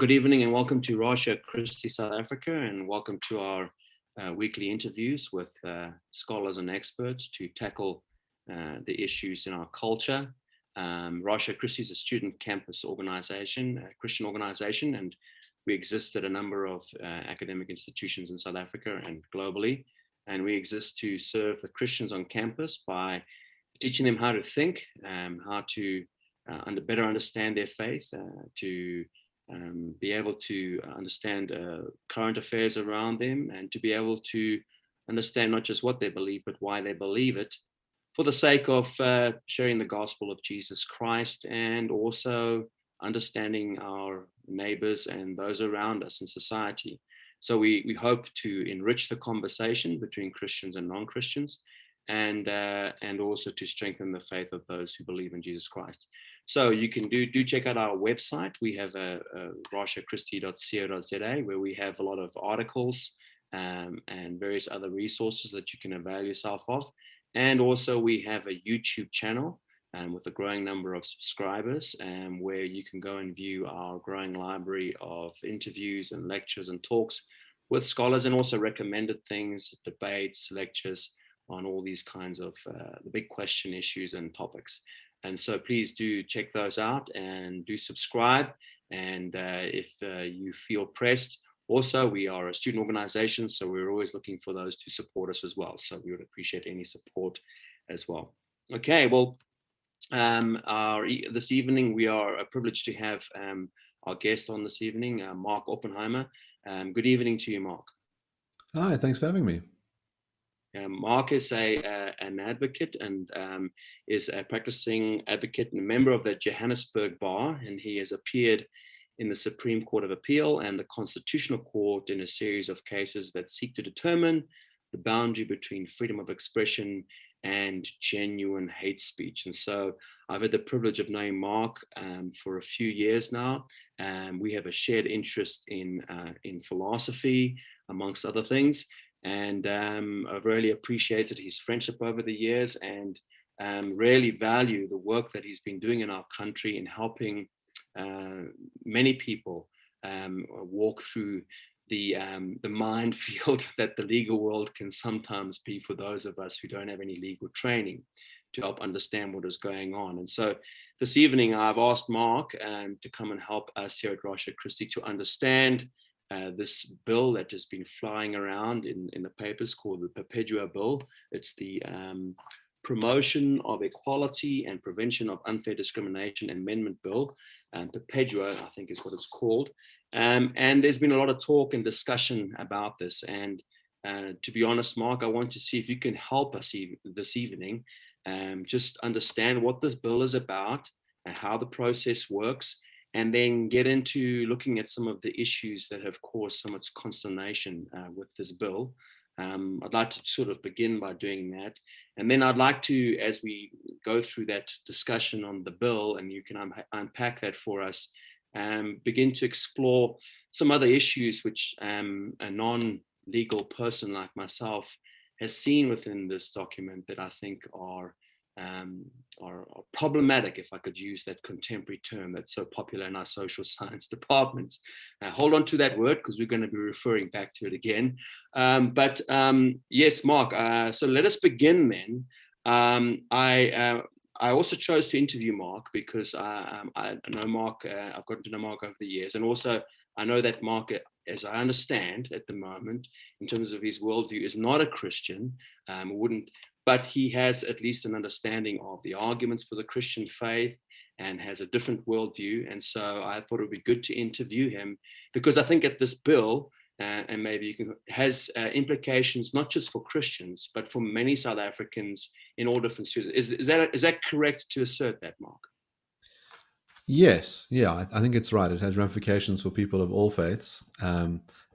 good evening and welcome to Rasha Christi South Africa, and welcome to our weekly interviews with scholars and experts to tackle the issues in our culture. Rasha Christi is a student campus organization, a Christian organization, and we exist at a number of academic institutions in South Africa and globally. And we exist to serve the Christians on campus by teaching them how to think, how to better understand their faith, to be able to understand current affairs around them, and to be able to understand not just what they believe, but why they believe it, for the sake of sharing the gospel of Jesus Christ, and also understanding our neighbors and those around us in society. So we hope to enrich the conversation between Christians and non-Christians, and also to strengthen the faith of those who believe in Jesus Christ. So you can do check out our website. We have a rashachristi.co.za, where we have a lot of articles and various other resources that you can avail yourself of. And also we have a YouTube channel with a growing number of subscribers, where you can go and view our growing library of interviews and lectures and talks with scholars, and also recommended things, debates, lectures on all these kinds of the big question issues and topics. And so please do check those out and do subscribe. And if you feel pressed, also we are a student organization, so we're always looking for those to support us as well. So we would appreciate any support as well. Okay, well, this evening we are privileged to have our guest on this evening, Mark Oppenheimer. Good evening to you, Mark. Hi, thanks for having me. Mark is an advocate and is a practicing advocate and a member of the Johannesburg Bar, and he has appeared in the Supreme Court of Appeal and the Constitutional Court in a series of cases that seek to determine the boundary between freedom of expression and genuine hate speech. And so I've had the privilege of knowing Mark for a few years now. We have a shared interest in philosophy, amongst other things. And I've really appreciated his friendship over the years, and really value the work that he's been doing in our country in helping many people walk through the minefield that the legal world can sometimes be for those of us who don't have any legal training, to help understand what is going on. And so this evening I've asked Mark to come and help us here at Rasha Christi to understand this bill that has been flying around in the papers called the PEPUDA bill. It's the Promotion of Equality and Prevention of Unfair Discrimination Amendment Bill. PEPUDA, I think, is what it's called. And there's been a lot of talk and discussion about this. And to be honest, Mark, I want to see if you can help us this evening just understand what this bill is about and how the process works, and then get into looking at some of the issues that have caused so much consternation with this bill. I'd like to sort of begin by doing that. And then I'd like to, as we go through that discussion on the bill, and you can unpack that for us, begin to explore some other issues which a non-legal person like myself has seen within this document that I think are problematic, if I could use that contemporary term that's so popular in our social science departments. Hold on to that word, because we're going to be referring back to it again. But yes, Mark, so let us begin then. I also chose to interview Mark because I know Mark, I've gotten to know Mark over the years, and also I know that Mark, as I understand at the moment, in terms of his worldview, is not a Christian, but he has at least an understanding of the arguments for the Christian faith and has a different worldview. And so I thought it would be good to interview him, because I think that this bill, and maybe you can, has implications not just for Christians, but for many South Africans in all different spheres. Is that correct to assert that, Mark? Yes, yeah, I think it's right. It has ramifications for people of all faiths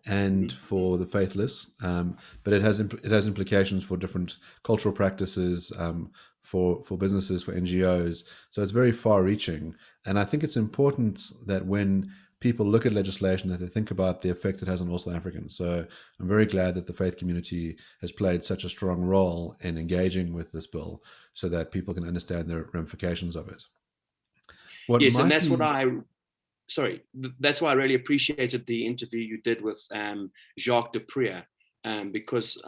and for the faithless, but it has implications for different cultural practices, for businesses, for NGOs. So it's very far-reaching, and I think it's important that when people look at legislation, that they think about the effect it has on all South Africans. So I'm very glad that the faith community has played such a strong role in engaging with this bill, so that people can understand the ramifications of it. Yes, and that's what I sorry, that's why I really appreciated the interview you did with Jacques Depriere, because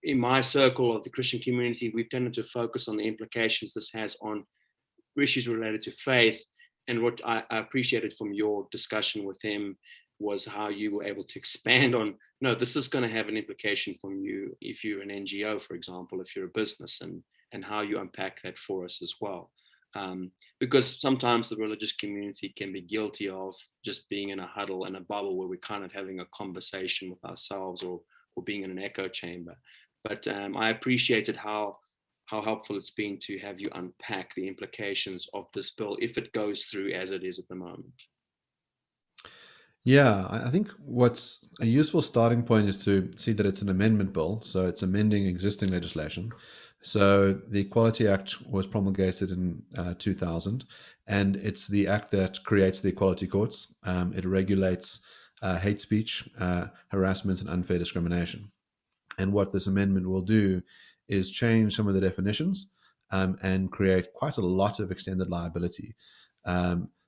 in my circle of the Christian community, we've tended to focus on the implications this has on issues related to faith. And what I appreciated from your discussion with him was how you were able to expand on, no, this is going to have an implication from you if you're an NGO, for example, if you're a business, and how you unpack that for us as well. Because sometimes the religious community can be guilty of just being in a huddle and a bubble where we're kind of having a conversation with ourselves, or being in an echo chamber. But I appreciated how helpful it's been to have you unpack the implications of this bill if it goes through as it is at the moment. Yeah, I think what's a useful starting point is to see that it's an amendment bill, so it's amending existing legislation. So the Equality Act was promulgated in 2000, and it's the act that creates the equality courts. It regulates hate speech, harassment, and unfair discrimination. And what this amendment will do is change some of the definitions and create quite a lot of extended liability.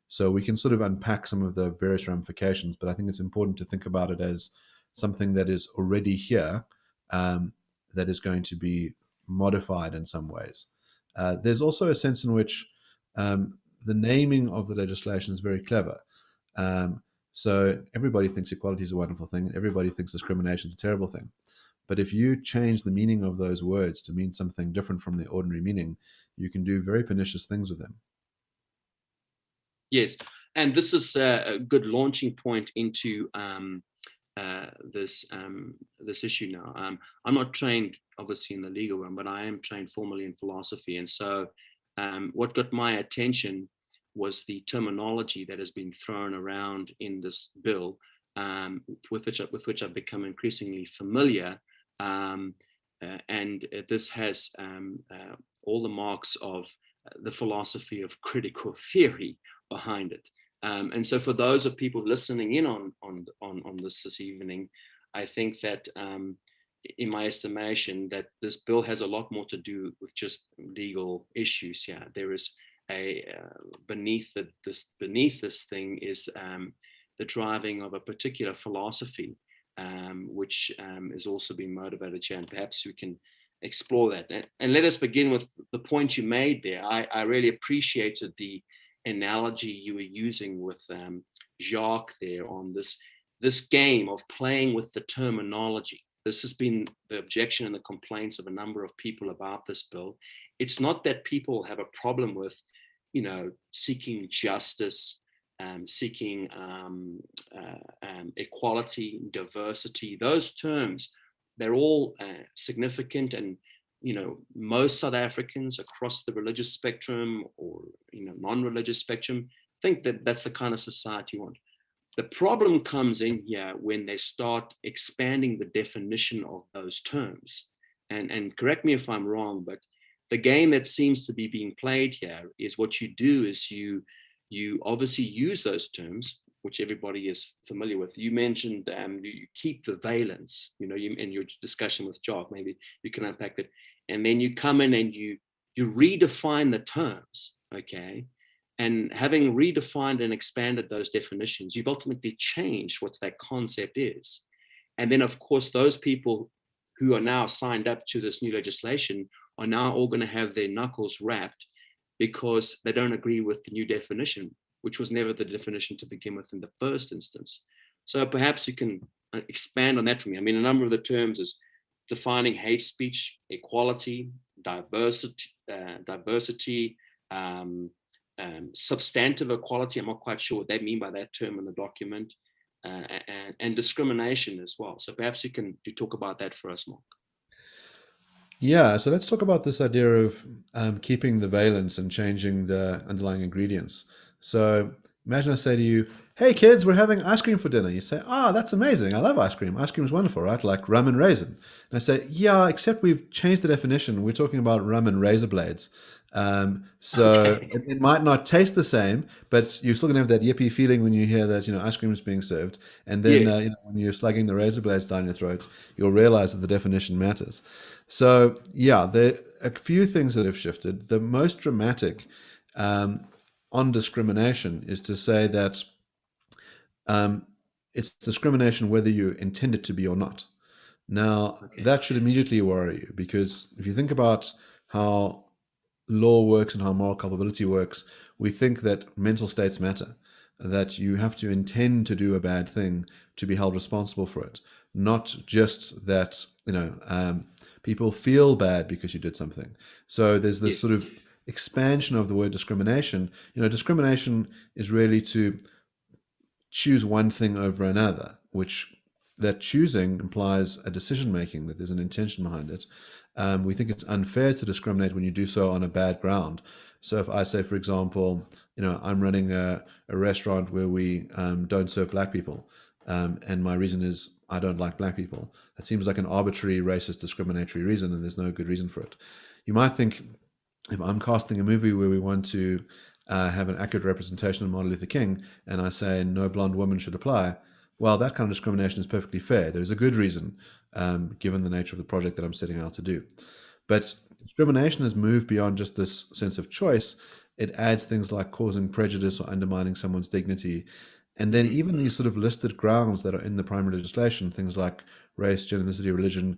So we can sort of unpack some of the various ramifications, but I think it's important to think about it as something that is already here, that is going to be modified in some ways. There's also a sense in which the naming of the legislation is very clever. So everybody thinks equality is a wonderful thing, and everybody thinks discrimination is a terrible thing. But if you change the meaning of those words to mean something different from the ordinary meaning, you can do very pernicious things with them. Yes, and this is a good launching point into this issue now. I'm not trained, obviously, in the legal realm, but I am trained formally in philosophy. And so what got my attention was the terminology that has been thrown around in this bill, with which I've become increasingly familiar. And this has all the marks of the philosophy of critical theory behind it. And so for those of people listening in on this evening, I think that in my estimation, that this bill has a lot more to do with just legal issues. Yeah, there is a beneath this thing is the driving of a particular philosophy, which is also being motivated here, and perhaps we can explore that. And let us begin with the point you made there. I really appreciated the analogy you were using with Jacques there on this game of playing with the terminology. This has been the objection and the complaints of a number of people about this bill. It's not that people have a problem with, seeking justice, seeking equality, diversity. Those terms, they're all significant, and most South Africans across the religious spectrum or non-religious spectrum think that that's the kind of society we want. The problem comes in here when they start expanding the definition of those terms. And correct me if I'm wrong, but the game that seems to be being played here is what you do is you obviously use those terms, which everybody is familiar with. You mentioned you keep the valence, in your discussion with Jock, maybe you can unpack that. And then you come in and you redefine the terms, okay? And having redefined and expanded those definitions, you've ultimately changed what that concept is. And then, of course, those people who are now signed up to this new legislation are now all going to have their knuckles rapped because they don't agree with the new definition, which was never the definition to begin with in the first instance. So perhaps you can expand on that for me. I mean, a number of the terms is defining hate speech, equality, diversity, substantive equality. I'm not quite sure what they mean by that term in the document, and discrimination as well. So perhaps you talk about that for us, Mark. Yeah, so let's talk about this idea of keeping the valence and changing the underlying ingredients. So imagine I say to you, hey kids, we're having ice cream for dinner. You say, that's amazing. I love ice cream. Ice cream is wonderful, right? Like rum and raisin. And I say, yeah, except we've changed the definition. We're talking about rum and razor blades. So Okay. it might not taste the same, but you're still going to have that yippee feeling when you hear that, ice cream is being served. And then, Yes. when you're slugging the razor blades down your throat, you'll realize that the definition matters. So yeah, there are a few things that have shifted. The most dramatic on discrimination is to say that Um, it's discrimination whether you intend it to be or not. Now, Okay. that should immediately worry you, because if you think about how law works and how moral culpability works, we think that mental states matter, that you have to intend to do a bad thing to be held responsible for it, not just that, people feel bad because you did something. So there's this Yes. sort of expansion of the word discrimination. Discrimination is really to choose one thing over another, which that choosing implies a decision making, that there's an intention behind it. We think it's unfair to discriminate when you do so on a bad ground. So if I say, for example, I'm running a restaurant where we don't serve black people, and my reason is I don't like black people, that seems like an arbitrary, racist, discriminatory reason, and there's no good reason for it. You might think, if I'm casting a movie where we want to have an accurate representation of Martin Luther King, and I say no blonde woman should apply, well, that kind of discrimination is perfectly fair. There's a good reason, given the nature of the project that I'm setting out to do. But discrimination has moved beyond just this sense of choice. It adds things like causing prejudice or undermining someone's dignity. And then even these sort of listed grounds that are in the primary legislation, things like race, gender, ethnicity, religion,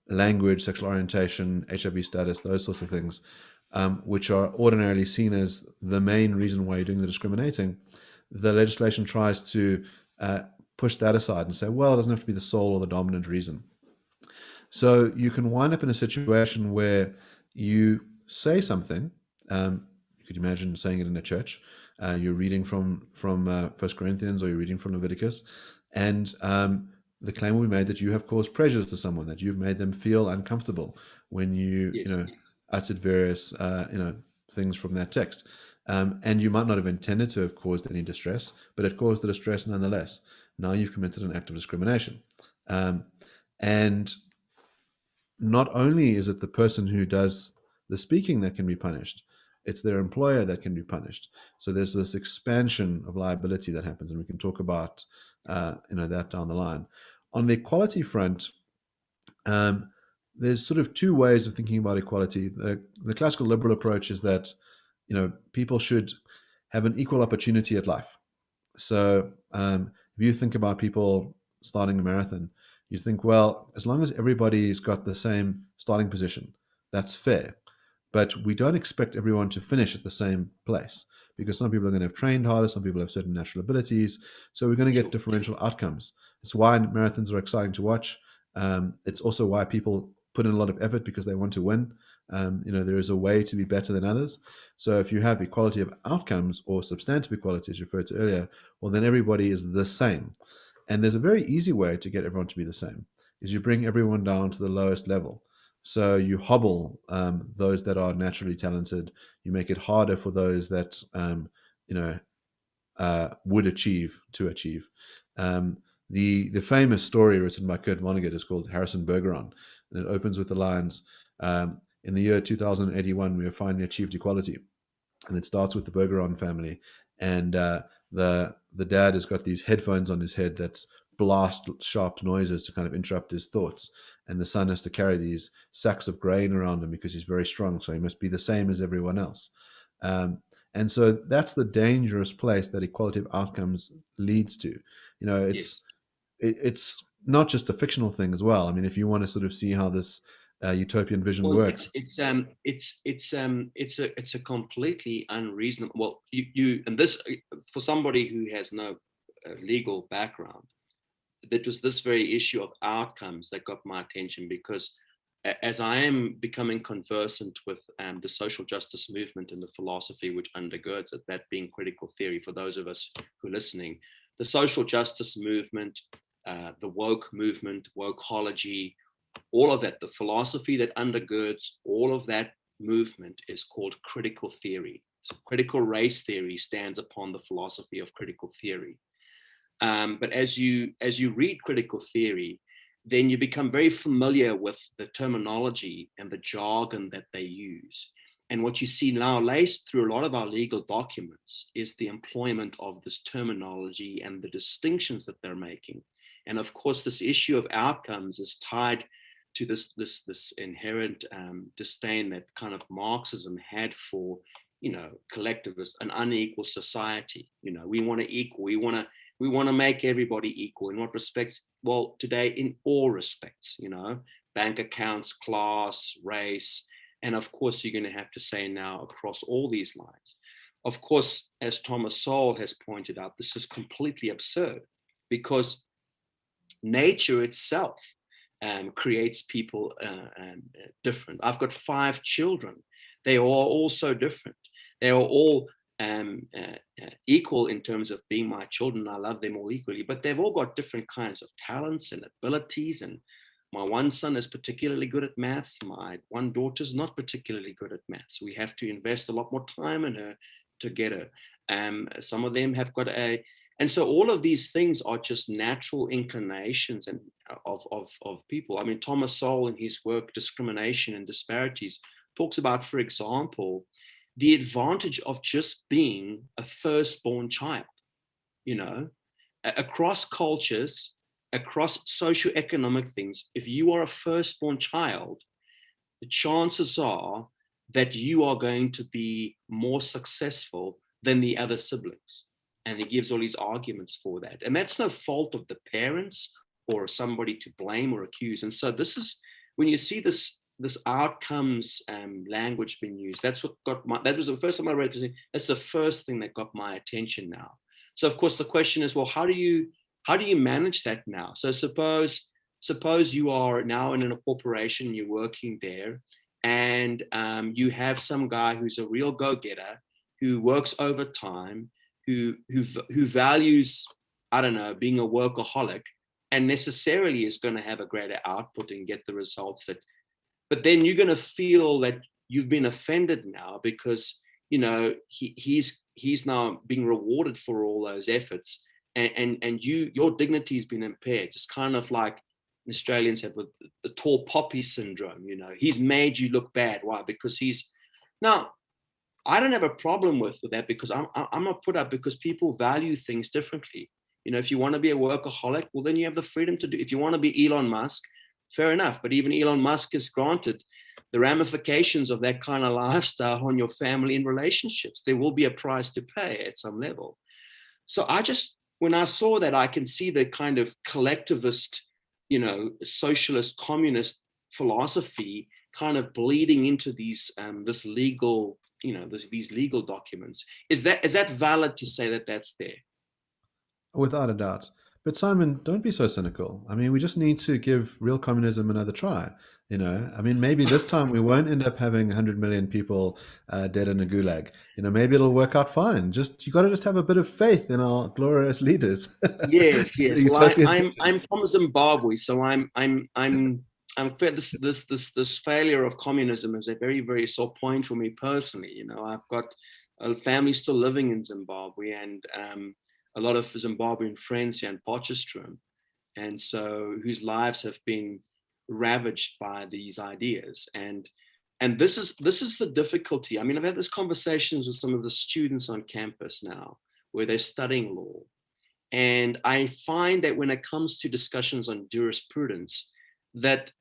language, sexual orientation, HIV status, those sorts of things, which are ordinarily seen as the main reason why you're doing the discriminating, the legislation tries to push that aside and say, well, it doesn't have to be the sole or the dominant reason. So you can wind up in a situation where you say something. You could imagine saying it in a church. You're reading from First Corinthians, or you're reading from Leviticus, and the claim will be made that you have caused prejudice to someone, that you've made them feel uncomfortable when you Yes. uttered various things from that text. And you might not have intended to have caused any distress, but it caused the distress nonetheless. Now you've committed an act of discrimination. And not only is it the person who does the speaking that can be punished, it's their employer that can be punished. So there's this expansion of liability that happens, and we can talk about that down the line. On the equality front, there's sort of two ways of thinking about equality. The classical liberal approach is that people should have an equal opportunity at life. So if you think about people starting a marathon, you think, well, as long as everybody's got the same starting position, that's fair. But we don't expect everyone to finish at the same place, because some people are going to have trained harder, some people have certain natural abilities. So we're going to get Sure. differential outcomes. It's why marathons are exciting to watch. It's also why people put in a lot of effort, because they want to win. There is a way to be better than others. So if you have equality of outcomes, or substantive equality, as you referred to earlier, well, then everybody is the same. And there's a very easy way to get everyone to be the same, is you bring everyone down to the lowest level. So you hobble those that are naturally talented. You make it harder for those that would achieve to achieve. The famous story written by Kurt Vonnegut is called Harrison Bergeron, and it opens with the lines, "In the year 2081, we have finally achieved equality." And it starts with the Bergeron family, and the dad has got these headphones on his head that blast sharp noises to kind of interrupt his thoughts, and the son has to carry these sacks of grain around him because he's very strong, so he must be the same as everyone else. And so that's the dangerous place that equality of outcomes leads to. Yes. It's not just a fictional thing as well. I mean, if you want to sort of see how this utopian vision Well, works. it's a completely unreasonable. Well, you and this, for somebody who has no legal background, it was this very issue of outcomes that got my attention, because as I am becoming conversant with the social justice movement and the philosophy which undergirds it, that being critical theory, for those of us who are listening, the social justice movement, the woke movement, wokeology, all of that, the philosophy that undergirds all of that movement is called critical theory. So critical race theory stands upon the philosophy of critical theory. But as you read critical theory, then you become very familiar with the terminology and the jargon that they use. And what you see now laced through a lot of our legal documents is the employment of this terminology and the distinctions that they're making. And of course, this issue of outcomes is tied to this inherent disdain that kind of Marxism had for collectivist, an unequal society. We want to equal, we want to we want to make everybody equal. In what respects? Well, today, in all respects, bank accounts, class, race, and of course, you're going to have to say now across all these lines. Of course, as Thomas Sowell has pointed out, this is completely absurd because nature itself creates people different. I've got 5 children. They are all so different. They are all equal in terms of being my children. I love them all equally, but they've all got different kinds of talents and abilities. And my one son is particularly good at maths. My one daughter's not particularly good at maths. We have to invest a lot more time in her to get her. Some of them have got and so all of these things are just natural inclinations and of people. I mean, Thomas Sowell in his work, Discrimination and Disparities, talks about, for example, the advantage of just being a firstborn child, across cultures, across socioeconomic things. If you are a firstborn child, the chances are that you are going to be more successful than the other siblings. And he gives all these arguments for that. And that's no fault of the parents or somebody to blame or accuse. And so this is, when you see this outcomes language being used, that was the first time I read this. That's the first thing that got my attention now. So of course the question is, well, how do you manage that now? So suppose you are now in a corporation, you're working there, and you have some guy who's a real go-getter, who works overtime, who values, I don't know, being a workaholic, and necessarily is going to have a greater output and get the results but then you're going to feel that you've been offended now because, he's now being rewarded for all those efforts, and your dignity has been impaired. It's kind of like Australians have with the tall poppy syndrome. He's made you look bad. Why? Because now, I don't have a problem with that, because I'm gonna put up, because people value things differently. If you want to be a workaholic, well, then you have the freedom to do. If you want to be Elon Musk, fair enough. But even Elon Musk is granted the ramifications of that kind of lifestyle on your family and relationships. There will be a price to pay at some level. So when I saw that, I can see the kind of collectivist, socialist, communist philosophy kind of bleeding into these this legal, these legal documents. Is that valid to say that that's there? Without a doubt. But Simon, don't be so cynical. I mean, we just need to give real communism another try. I mean, maybe this time we won't end up having 100 million people dead in a gulag. Maybe it'll work out fine. You got to just have a bit of faith in our glorious leaders. Yes. Well, I'm from Zimbabwe, so I'm this failure of communism is a very, very sore point for me personally. I've got a family still living in Zimbabwe, and a lot of Zimbabwean friends here in Potchefstroom, and so whose lives have been ravaged by these ideas. And this is the difficulty. I mean, I've had these conversations with some of the students on campus now, where they're studying law, and I find that when it comes to discussions on jurisprudence, that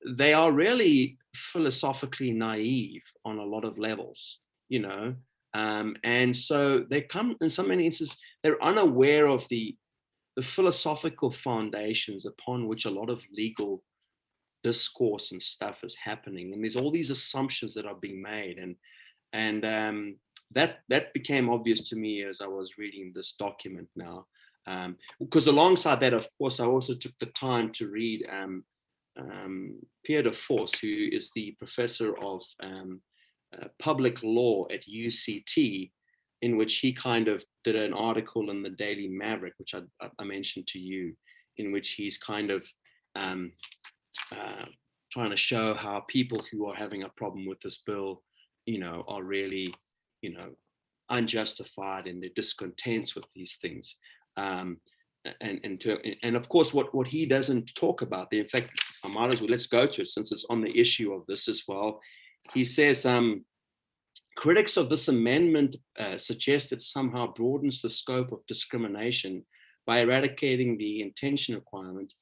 they are really philosophically naive on a lot of levels, and so they come, in so many instances, they're unaware of the philosophical foundations upon which a lot of legal discourse and stuff is happening. And there's all these assumptions that are being made, and that became obvious to me as I was reading this document now, because alongside that, of course, I also took the time to read Pierre de Force, who is the professor of public law at UCT, in which he kind of did an article in the Daily Maverick, which I mentioned to you, in which he's kind of trying to show how people who are having a problem with this bill, are really, unjustified in their discontents with these things. And of course, what he doesn't talk about, in fact, I might as well, let's go to it since it's on the issue of this as well. He says, critics of this amendment suggest it somehow broadens the scope of discrimination by eradicating the intention requirement,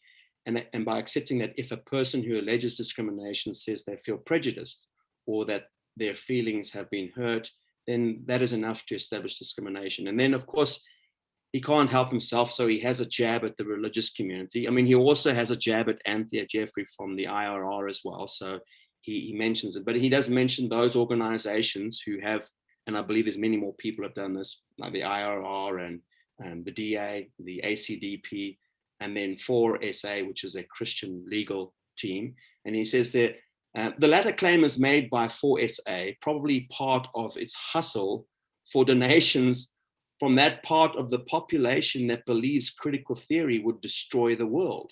and by accepting that if a person who alleges discrimination says they feel prejudiced or that their feelings have been hurt, then that is enough to establish discrimination. And then, of course, he can't help himself, so he has a jab at the religious community. I mean, he also has a jab at Anthea Jeffrey from the IRR as well. So he mentions it, but he does mention those organizations who have, and I believe there's many more people have done this, like the IRR and the DA, the ACDP, and then 4SA, which is a Christian legal team. And he says that the latter claim is made by 4SA, probably part of its hustle for donations from that part of the population that believes critical theory would destroy the world.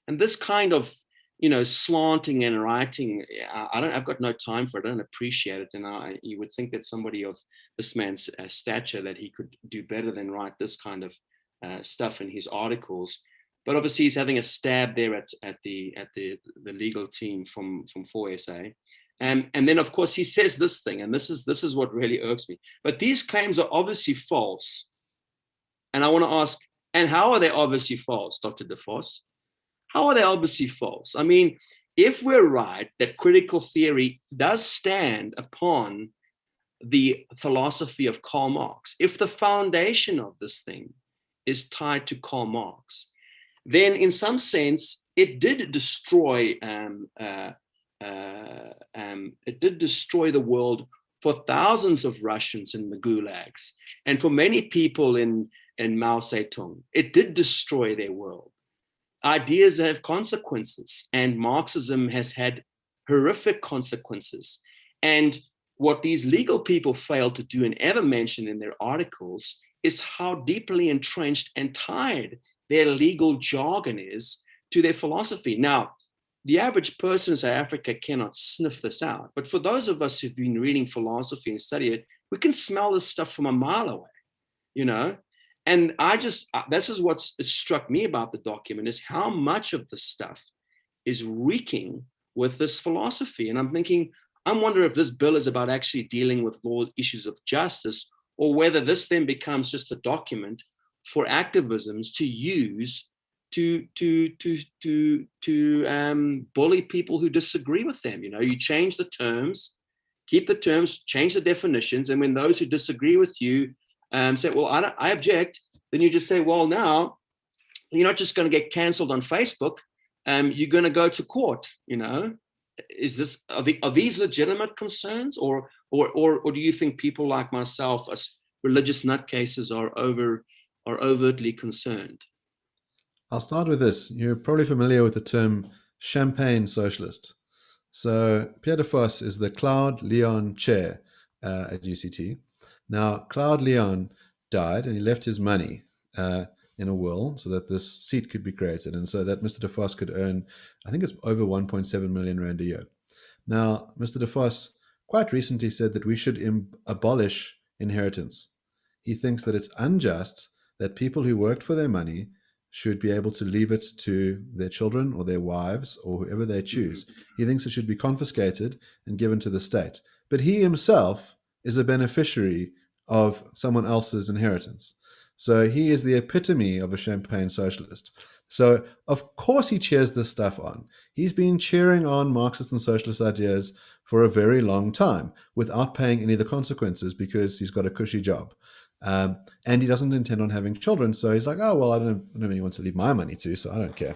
And this kind of, slanting and writing, I've got no time for it. I don't appreciate it. And you would think that somebody of this man's stature, that he could do better than write this kind of stuff in his articles. But obviously he's having a stab there at the legal team from 4SA. And then, of course, he says this thing, and this is what really irks me. But these claims are obviously false. And I want to ask, and how are they obviously false, Dr. DeFoss? How are they obviously false? I mean, if we're right that critical theory does stand upon the philosophy of Karl Marx, if the foundation of this thing is tied to Karl Marx, then in some sense, it did destroy the world for thousands of Russians in the gulags, and for many people in Mao Zedong. It did destroy their world. Ideas have consequences, and Marxism has had horrific consequences. And what these legal people fail to do and ever mention in their articles is how deeply entrenched and tied their legal jargon is to their philosophy. Now, the average person in South Africa cannot sniff this out. But for those of us who've been reading philosophy and study it, we can smell this stuff from a mile away, And this is what struck me about the document, is how much of the stuff is reeking with this philosophy. And I'm thinking, I wonder if this bill is about actually dealing with law issues of justice, or whether this then becomes just a document for activisms to use to bully people who disagree with them. You change the terms, keep the terms, change the definitions, and when those who disagree with you say, well, I object, then you just say, well, now you're not just going to get cancelled on Facebook, you're going to go to court. Are these legitimate concerns, or do you think people like myself, as religious nutcases, are overtly concerned? I'll start with this. You're probably familiar with the term champagne socialist. So Pierre de Vos is the Claude Lyon chair at UCT. Now, Claude Lyon died, and he left his money in a will so that this seat could be created, and so that Mr. de Vos could earn, I think it's over 1.7 million rand a year. Now, Mr. de Vos quite recently said that we should abolish inheritance. He thinks that it's unjust that people who worked for their money should be able to leave it to their children or their wives or whoever they choose. He thinks it should be confiscated and given to the state. But he himself is a beneficiary of someone else's inheritance. So he is the epitome of a champagne socialist. So of course he cheers this stuff on. He's been cheering on Marxist and socialist ideas for a very long time without paying any of the consequences, because he's got a cushy job. And he doesn't intend on having children. So he's like, oh, well, I don't have anyone to leave my money to, so I don't care.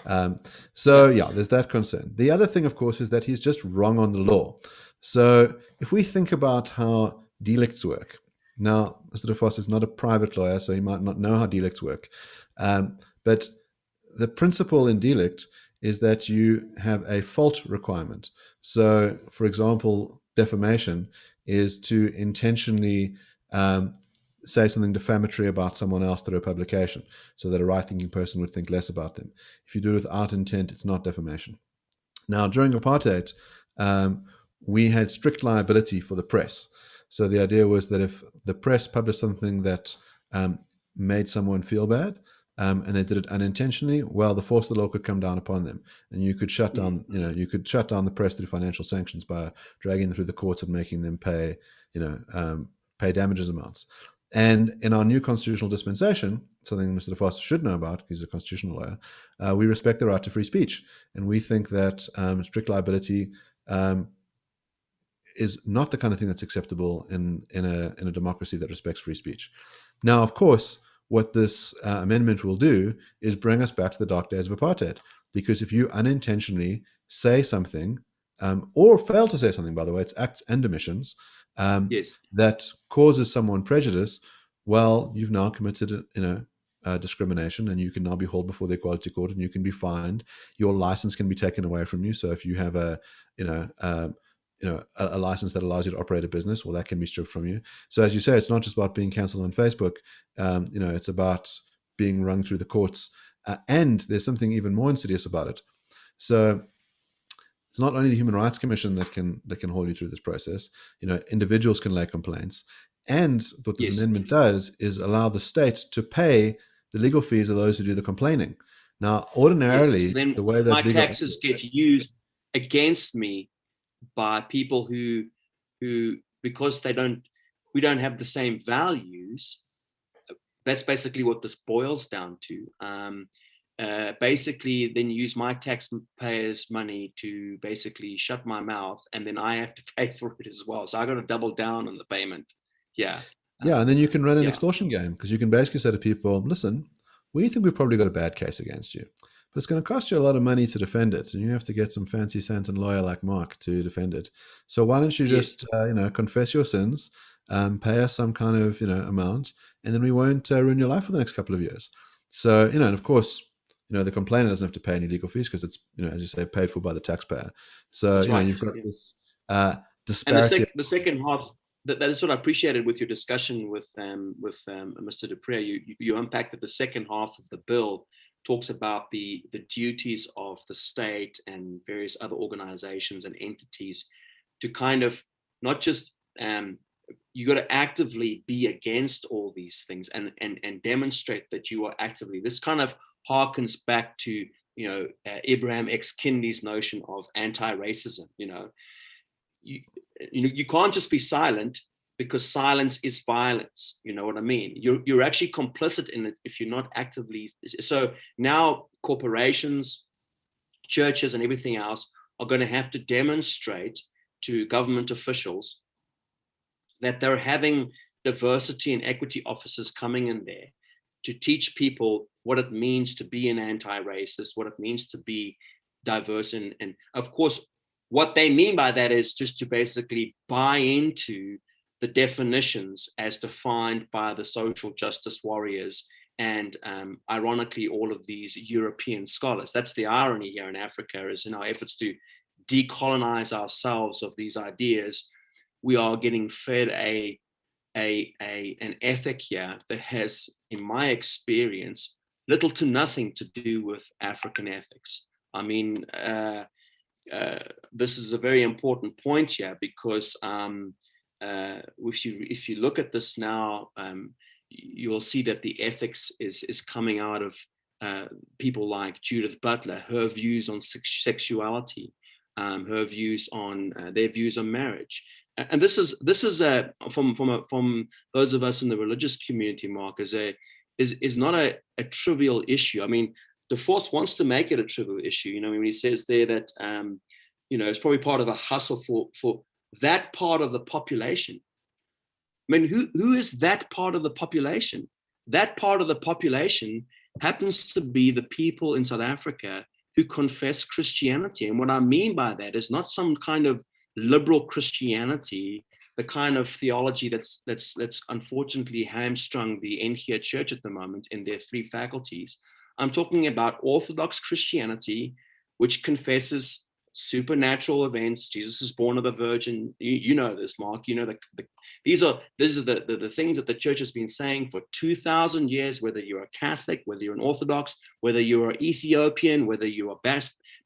There's that concern. The other thing, of course, is that he's just wrong on the law. So if we think about how delicts work, now, Mr. de Vos is not a private lawyer, so he might not know how delicts work. But the principle in delict is that you have a fault requirement. So, for example, defamation is to intentionally say something defamatory about someone else through a publication, so that a right-thinking person would think less about them. If you do it without intent, it's not defamation. Now, during apartheid, we had strict liability for the press. So the idea was that if the press published something that made someone feel bad, and they did it unintentionally, well, the force of the law could come down upon them, and you could shut down, the press through financial sanctions by dragging them through the courts and making them pay damages amounts. And in our new constitutional dispensation, something Mr. de Vos should know about, because he's a constitutional lawyer, we respect the right to free speech. And we think that strict liability is not the kind of thing that's acceptable in a democracy that respects free speech. Now, of course, what this amendment will do is bring us back to the dark days of apartheid. Because if you unintentionally say something, or fail to say something, by the way, it's acts and omissions, Yes. that causes someone prejudice, well, you've now committed, discrimination, and you can now be hauled before the Equality Court, and you can be fined. Your license can be taken away from you. So if you have a license that allows you to operate a business, well, that can be stripped from you. So as you say, it's not just about being cancelled on Facebook. It's about being rung through the courts, and there's something even more insidious about it. So it's not only the Human Rights Commission that can hold you through this process. Individuals can lay complaints, and what this amendment does is allow the state to pay the legal fees of those who do the complaining. Now, ordinarily, So then the way that my taxes get used against me by people who because we don't have the same values. That's basically what this boils down to. Basically then use my taxpayers' money to basically shut my mouth, and then I have to pay for it as well. So I got to double down on the payment. Yeah. And then you can run an extortion game, because you can basically say to people, listen, we think we've probably got a bad case against you, but it's going to cost you a lot of money to defend it, and you have to get some fancy Santon lawyer like Mark to defend it. So why don't you just confess your sins, pay us some kind of amount, and then we won't ruin your life for the next couple of years. So and of course, the complainant doesn't have to pay any legal fees, because it's as you say, paid for by the taxpayer. So you've got this disparity. And the second half, that is what I appreciated with your discussion with Mr. Dupree. You unpacked that the second half of the bill talks about the duties of the state and various other organizations and entities to kind of not just you got to actively be against all these things and demonstrate that you are actively. This kind of harkens back to Abraham X. Kinley's notion of anti-racism. You can't just be silent, because silence is violence. You know what I mean? You're actually complicit in it if you're not actively. So now corporations, churches, and everything else are going to have to demonstrate to government officials that they're having diversity and equity officers coming in there to teach people what it means to be an anti-racist, what it means to be diverse. And of course, what they mean by that is just to basically buy into the definitions as defined by the social justice warriors and ironically, all of these European scholars. That's the irony here in Africa, is in our efforts to decolonize ourselves of these ideas, we are getting fed an ethic here that has, in my experience, little to nothing to do with African ethics. I mean, this is a very important point here, because if you look at this now, you will see that the ethics is coming out of people like Judith Butler, her views on sexuality, her views on their views on marriage. And this is from those of us in the religious community, Mark, is not a trivial issue. I mean, DeForce wants to make it a trivial issue. When he says there that it's probably part of a hustle for that part of the population. I mean, who is that part of the population? That part of the population happens to be the people in South Africa who confess Christianity. And what I mean by that is not some kind of liberal Christianity, the kind of theology that's unfortunately hamstrung the NGO Church at the moment in their 3 faculties. I'm talking about Orthodox Christianity, which confesses supernatural events. Jesus is born of a virgin. You know this, Mark. These are the things that the church has been saying for 2,000 years, whether you're a Catholic, whether you're an Orthodox, whether you're Ethiopian, whether you are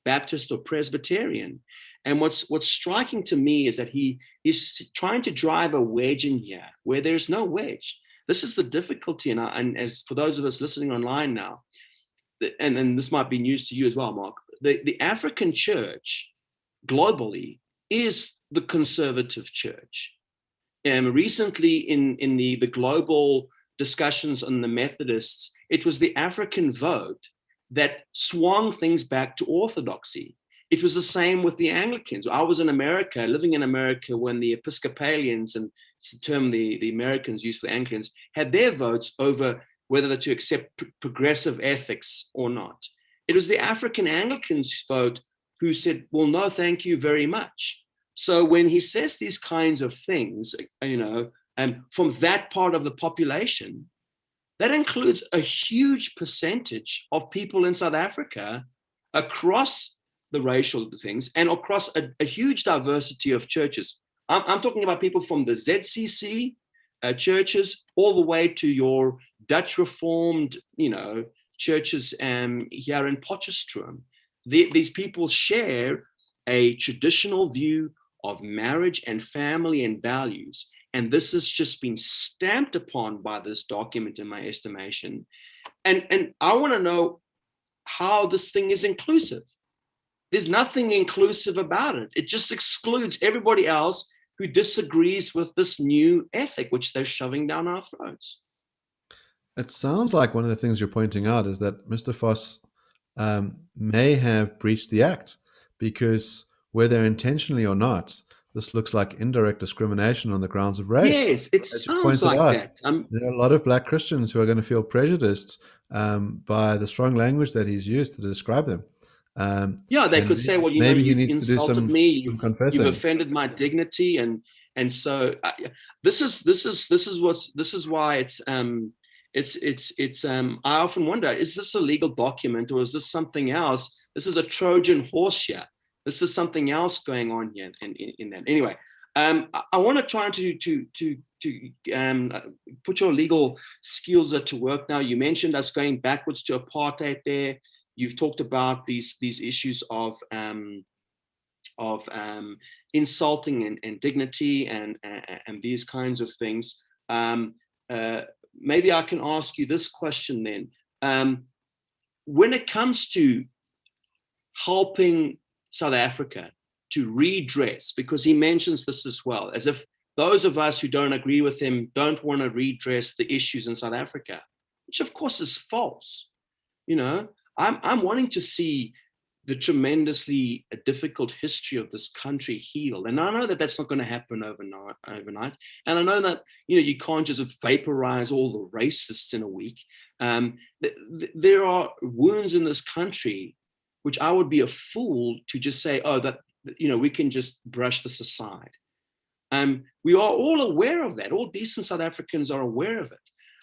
Baptist or Presbyterian. And what's striking to me is that he's trying to drive a wedge in here where there's no wedge. This is the difficulty. And as for those of us listening online now, and this might be news to you as well, Mark, the African church globally is the conservative church. Recently in the global discussions on the Methodists, it was the African vote that swung things back to orthodoxy. It was the same with the Anglicans. I was in America, living in America, when the Episcopalians, and it's the term the Americans used for Anglicans, had their votes over whether to accept progressive ethics or not. It was the African Anglicans vote who said, well, no, thank you very much. So when he says these kinds of things, from that part of the population, that includes a huge percentage of people in South Africa across the racial things and across a huge diversity of churches. I'm talking about people from the ZCC churches all the way to your Dutch Reformed, churches here in Potchefstroom. These people share a traditional view of marriage and family and values. And this has just been stamped upon by this document, in my estimation. And I want to know how this thing is inclusive. There's nothing inclusive about it. It just excludes everybody else who disagrees with this new ethic, which they're shoving down our throats. It sounds like one of the things you're pointing out is that Mr. Voss may have breached the act, because whether intentionally or not, this looks like indirect discrimination on the grounds of race. Yes, it sounds like that. There are a lot of Black Christians who are going to feel prejudiced by the strong language that he's used to describe them. They could say, well, maybe you've he needs insulted to do me, confessing. You've offended my dignity, and so this is why it's I often wonder, is this a legal document or is this something else? This is a Trojan horse here. This is something else going on here in that. Anyway, I want to try to put your legal skills to work now. You mentioned us going backwards to apartheid there. You've talked about these issues of insulting and dignity and these kinds of things. Maybe I can ask you this question then. When it comes to helping South Africa to redress, because he mentions this as well, as if those of us who don't agree with him don't want to redress the issues in South Africa, which of course is false. I'm wanting to see the tremendously difficult history of this country heal. And I know that that's not going to happen overnight. And I know that, you can't just vaporize all the racists in a week. There are wounds in this country, which I would be a fool to just say, we can just brush this aside. We are all aware of that. All decent South Africans are aware of it.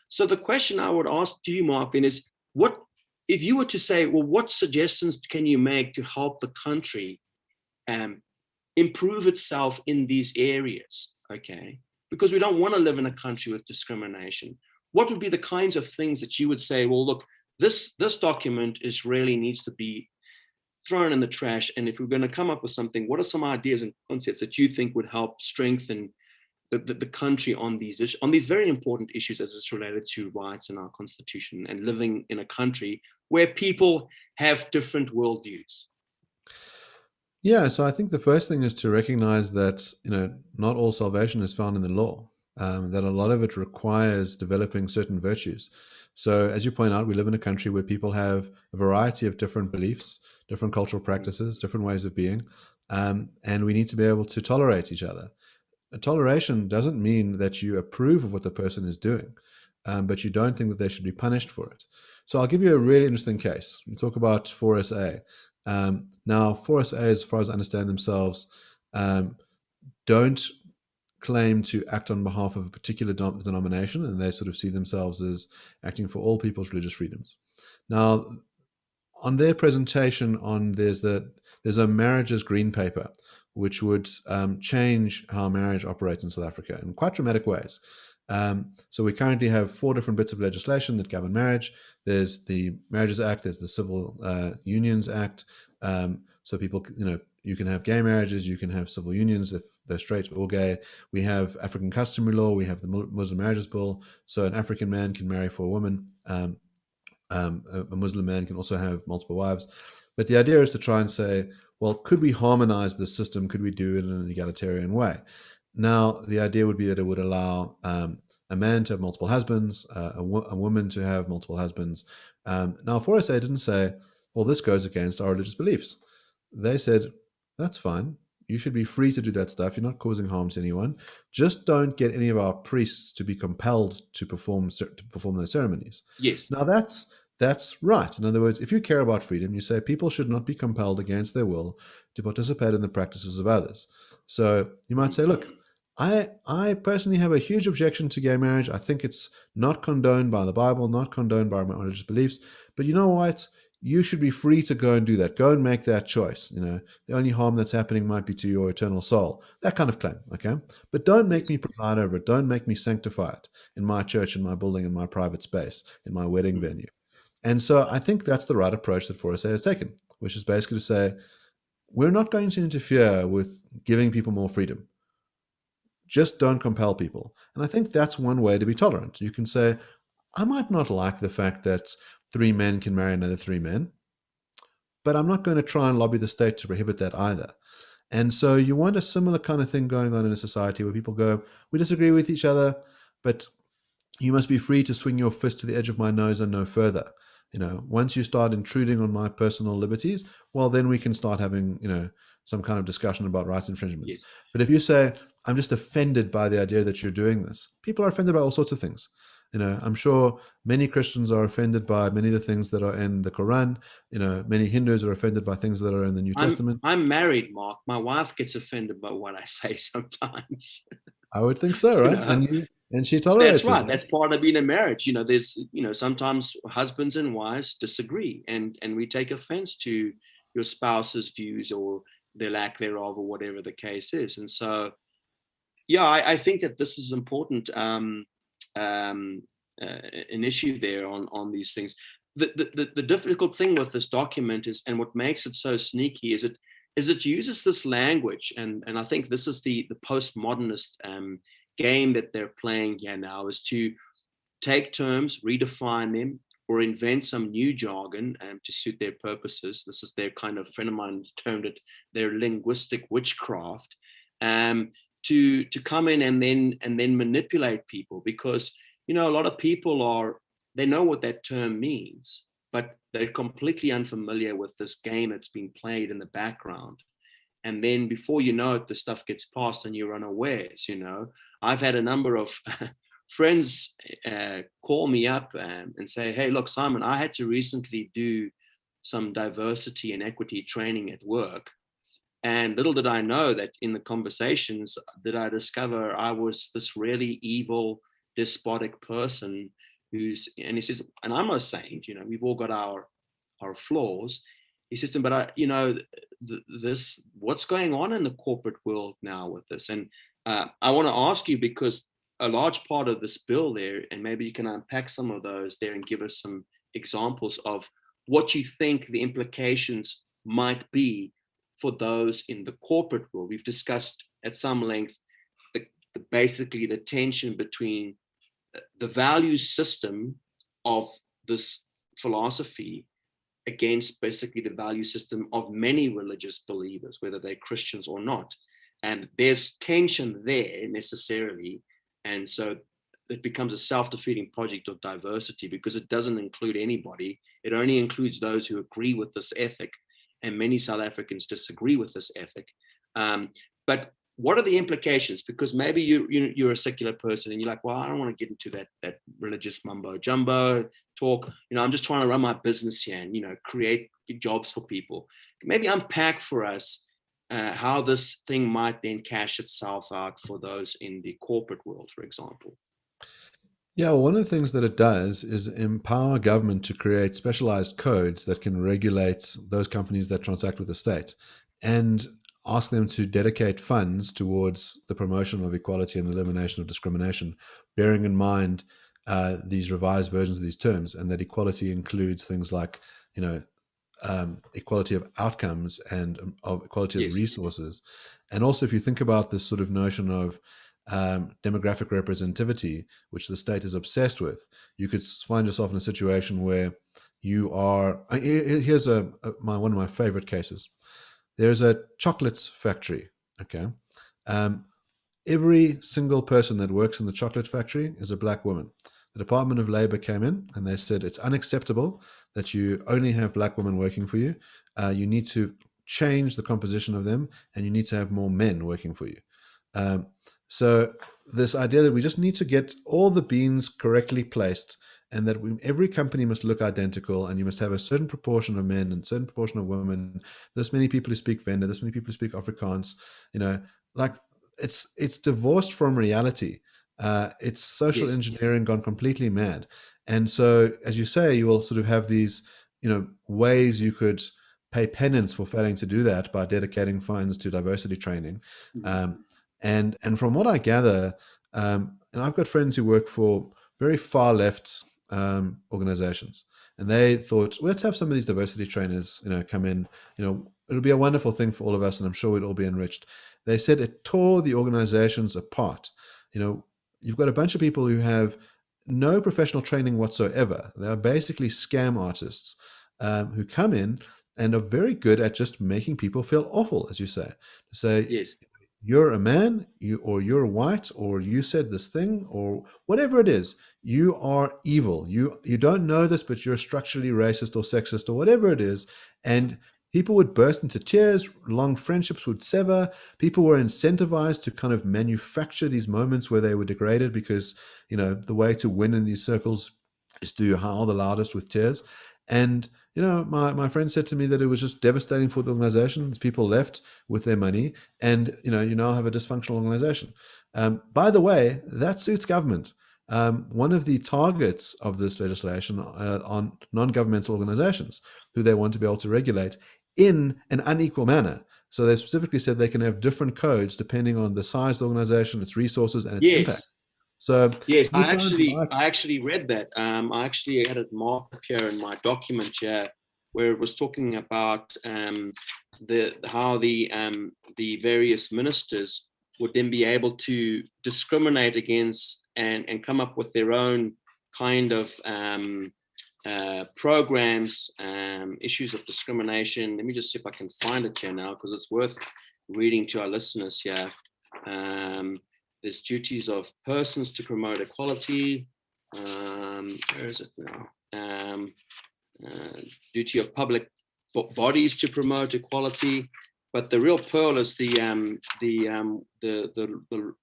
So the question I would ask to you, Mark, then is, if you were to say, well, what suggestions can you make to help the country improve itself in these areas, okay? Because we don't want to live in a country with discrimination. What would be the kinds of things that you would say, well, look, this document really needs to be thrown in the trash, and if we're going to come up with something, what are some ideas and concepts that you think would help strengthen the country on these very important issues as it's related to rights in our constitution and living in a country where people have different worldviews? Yeah, so I think the first thing is to recognize that not all salvation is found in the law, that a lot of it requires developing certain virtues. So as you point out, we live in a country where people have a variety of different beliefs, different cultural practices, different ways of being, and we need to be able to tolerate each other. Toleration doesn't mean that you approve of what the person is doing, but you don't think that they should be punished for it. So I'll give you a really interesting case. We talk about 4SA. Now, 4SA, as far as I understand themselves, don't claim to act on behalf of a particular denomination, and they sort of see themselves as acting for all people's religious freedoms. Now, on their presentation, there's a marriages green paper, which would change how marriage operates in South Africa in quite dramatic ways. So we currently have 4 different bits of legislation that govern marriage. There's the Marriages Act, there's the Civil Unions Act. So people, you can have gay marriages, you can have civil unions if they're straight or gay. We have African customary law, we have the Muslim Marriages Bill. So an African man can marry for a woman. A Muslim man can also have multiple wives. But the idea is to try and say, well, could we harmonize the system? Could we do it in an egalitarian way? Now, the idea would be that it would allow a man to have multiple husbands, a woman to have multiple husbands. Now, 4SA didn't say, well, this goes against our religious beliefs. They said, that's fine. You should be free to do that stuff. You're not causing harm to anyone. Just don't get any of our priests to be compelled to perform those ceremonies. Yes. Now that's right. In other words, if you care about freedom, you say people should not be compelled against their will to participate in the practices of others. So you might say, look, I personally have a huge objection to gay marriage. I think it's not condoned by the Bible, not condoned by my religious beliefs. But you know what? You should be free to go and do that. Go and make that choice. You know, the only harm that's happening might be to your eternal soul. That kind of claim, okay? But don't make me preside over it. Don't make me sanctify it in my church, in my building, in my private space, in my wedding venue. And so I think that's the right approach that 4SA has taken, which is basically to say, we're not going to interfere with giving people more freedom. Just don't compel people. And I think that's one way to be tolerant. You can say, I might not like the fact that 3 men can marry another 3 men, but I'm not going to try and lobby the state to prohibit that either. And so you want a similar kind of thing going on in a society where people go, we disagree with each other, but you must be free to swing your fist to the edge of my nose and no further. You know, once you start intruding on my personal liberties, well, then we can start having, you know, some kind of discussion about rights infringements. Yes. But if you say, I'm just offended by the idea that you're doing this, people are offended by all sorts of things. You know, I'm sure many Christians are offended by many of the things that are in the Quran. You know, many Hindus are offended by things that are in the New Testament. I'm married, Mark. My wife gets offended by what I say sometimes. I would think so, right? You know? And she tolerates That's right. it. That's part of being a marriage. You know, there's, you know, sometimes husbands and wives disagree, and we take offense to your spouse's views or their lack thereof, or whatever the case is. And so, yeah, I think that this is important. An issue there on these things. The difficult thing with this document is, and what makes it so sneaky, is it uses this language, and I think this is the postmodernist game that they're playing here now, is to take terms, redefine them, or invent some new jargon to suit their purposes. This is their kind of, friend of mine termed it, their linguistic witchcraft, to come in and then manipulate people, because, you know, a lot of people they know what that term means, but they're completely unfamiliar with this game that's being played in the background. And then before you know it, the stuff gets passed and you're unawares. You know, I've had a number of friends call me up and say, hey, look, Simon, I had to recently do some diversity and equity training at work. And little did I know that in the conversations did I discover I was this really evil, despotic person and he says, and I'm a saint, you know, we've all got our flaws. He says, but this, what's going on in the corporate world now with this? And I want to ask you, because a large part of this bill there, and maybe you can unpack some of those there and give us some examples of what you think the implications might be for those in the corporate world. We've discussed at some length basically the tension between the value system of this philosophy against basically the value system of many religious believers, whether they're Christians or not. And there's tension there necessarily. And so it becomes a self-defeating project of diversity, because it doesn't include anybody. It only includes those who agree with this ethic. And many South Africans disagree with this ethic. But what are the implications? Because maybe you're a secular person and you're like, well, I don't want to get into that religious mumbo jumbo talk. You know, I'm just trying to run my business here and, you know, create jobs for people. Maybe unpack for us how this thing might then cash itself out for those in the corporate world, for example. Yeah, well, one of the things that it does is empower government to create specialized codes that can regulate those companies that transact with the state, and ask them to dedicate funds towards the promotion of equality and the elimination of discrimination, bearing in mind these revised versions of these terms, and that equality includes things like, you know, equality of outcomes and of equality of resources. And also, if you think about this sort of notion of demographic representativity, which the state is obsessed with, you could find yourself in a situation where you are. Here's one of my favorite cases. There's a chocolates factory. Okay, every single person that works in the chocolate factory is a black woman. The Department of Labor came in and they said it's unacceptable that you only have black women working for you. You need to change the composition of them, and you need to have more men working for you. So this idea that we just need to get all the beans correctly placed, and that every company must look identical, and you must have a certain proportion of men and a certain proportion of women, this many people who speak Venda, this many people who speak Afrikaans, like it's divorced from reality. It's social engineering gone completely mad. And so, as you say, you will sort of have these, ways you could pay penance for failing to do that by dedicating funds to diversity training. And from what I gather, and I've got friends who work for very far left organizations, and they thought, well, let's have some of these diversity trainers, come in. It'll be a wonderful thing for all of us, and I'm sure we'd all be enriched. They said it tore the organizations apart. You've got a bunch of people who have no professional training whatsoever. They are basically scam artists who come in and are very good at just making people feel awful, as you say. To say, yes, you're a man, you're white, or you said this thing, or whatever it is, you are evil. You don't know this, but you're structurally racist or sexist or whatever it is. And people would burst into tears, long friendships would sever. People were incentivized to kind of manufacture these moments where they were degraded because, the way to win in these circles is to howl the loudest with tears. And, my friend said to me that it was just devastating for the organization. People left with their money, and, you now have a dysfunctional organization. By the way, that suits government. One of the targets of this legislation on non-governmental organizations who they want to be able to regulate in an unequal manner. So they specifically said they can have different codes depending on the size of the organization, its resources, and its impact. So yes, I actually read that. I actually had it marked up here in my document here, where it was talking about how the various ministers would then be able to discriminate against and come up with their own kind of programs, issues of discrimination. Let me just see if I can find it here now, because it's worth reading to our listeners here. There's duties of persons to promote equality. Where is it now? Duty of public bodies to promote equality. But the real pearl is the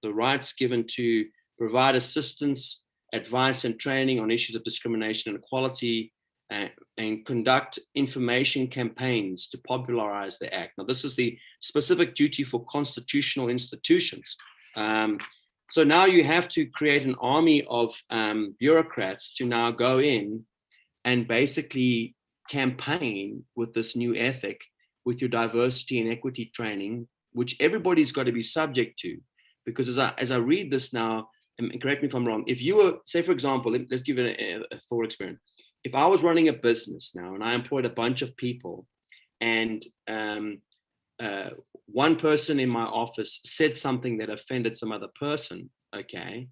rights given to provide assistance, advice, and training on issues of discrimination and equality, and conduct information campaigns to popularize the act. Now, this is the specific duty for constitutional institutions. So now you have to create an army of bureaucrats to now go in and basically campaign with this new ethic, with your diversity and equity training, which everybody's got to be subject to. Because as I read this now, and correct me if I'm wrong, if you were, say, for example, let's give it a thought experiment. If I was running a business now and I employed a bunch of people, and one person in my office said something that offended some other person, okay,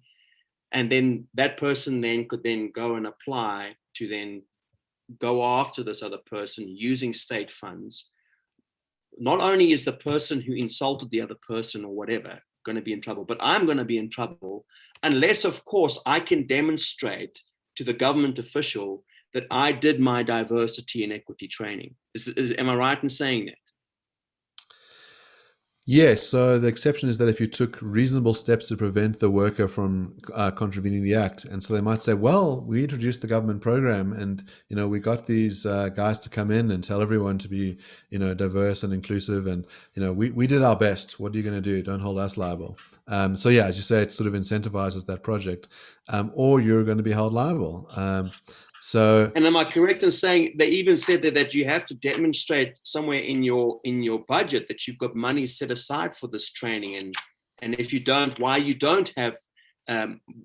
and then that person then could then go and apply to then go after this other person using state funds, not only is the person who insulted the other person or whatever going to be in trouble, but I'm going to be in trouble unless, of course, I can demonstrate to the government official that I did my diversity and equity training. Am I right in saying that? Yes. So the exception is that if you took reasonable steps to prevent the worker from contravening the act. And so they might say, well, we introduced the government program, and, we got these guys to come in and tell everyone to be, diverse and inclusive. And, we did our best. What are you going to do? Don't hold us liable. So yeah, as you say, it sort of incentivizes that project, or you're going to be held liable. And am I correct in saying they even said that you have to demonstrate somewhere in your budget that you've got money set aside for this training, and if you don't, why you don't have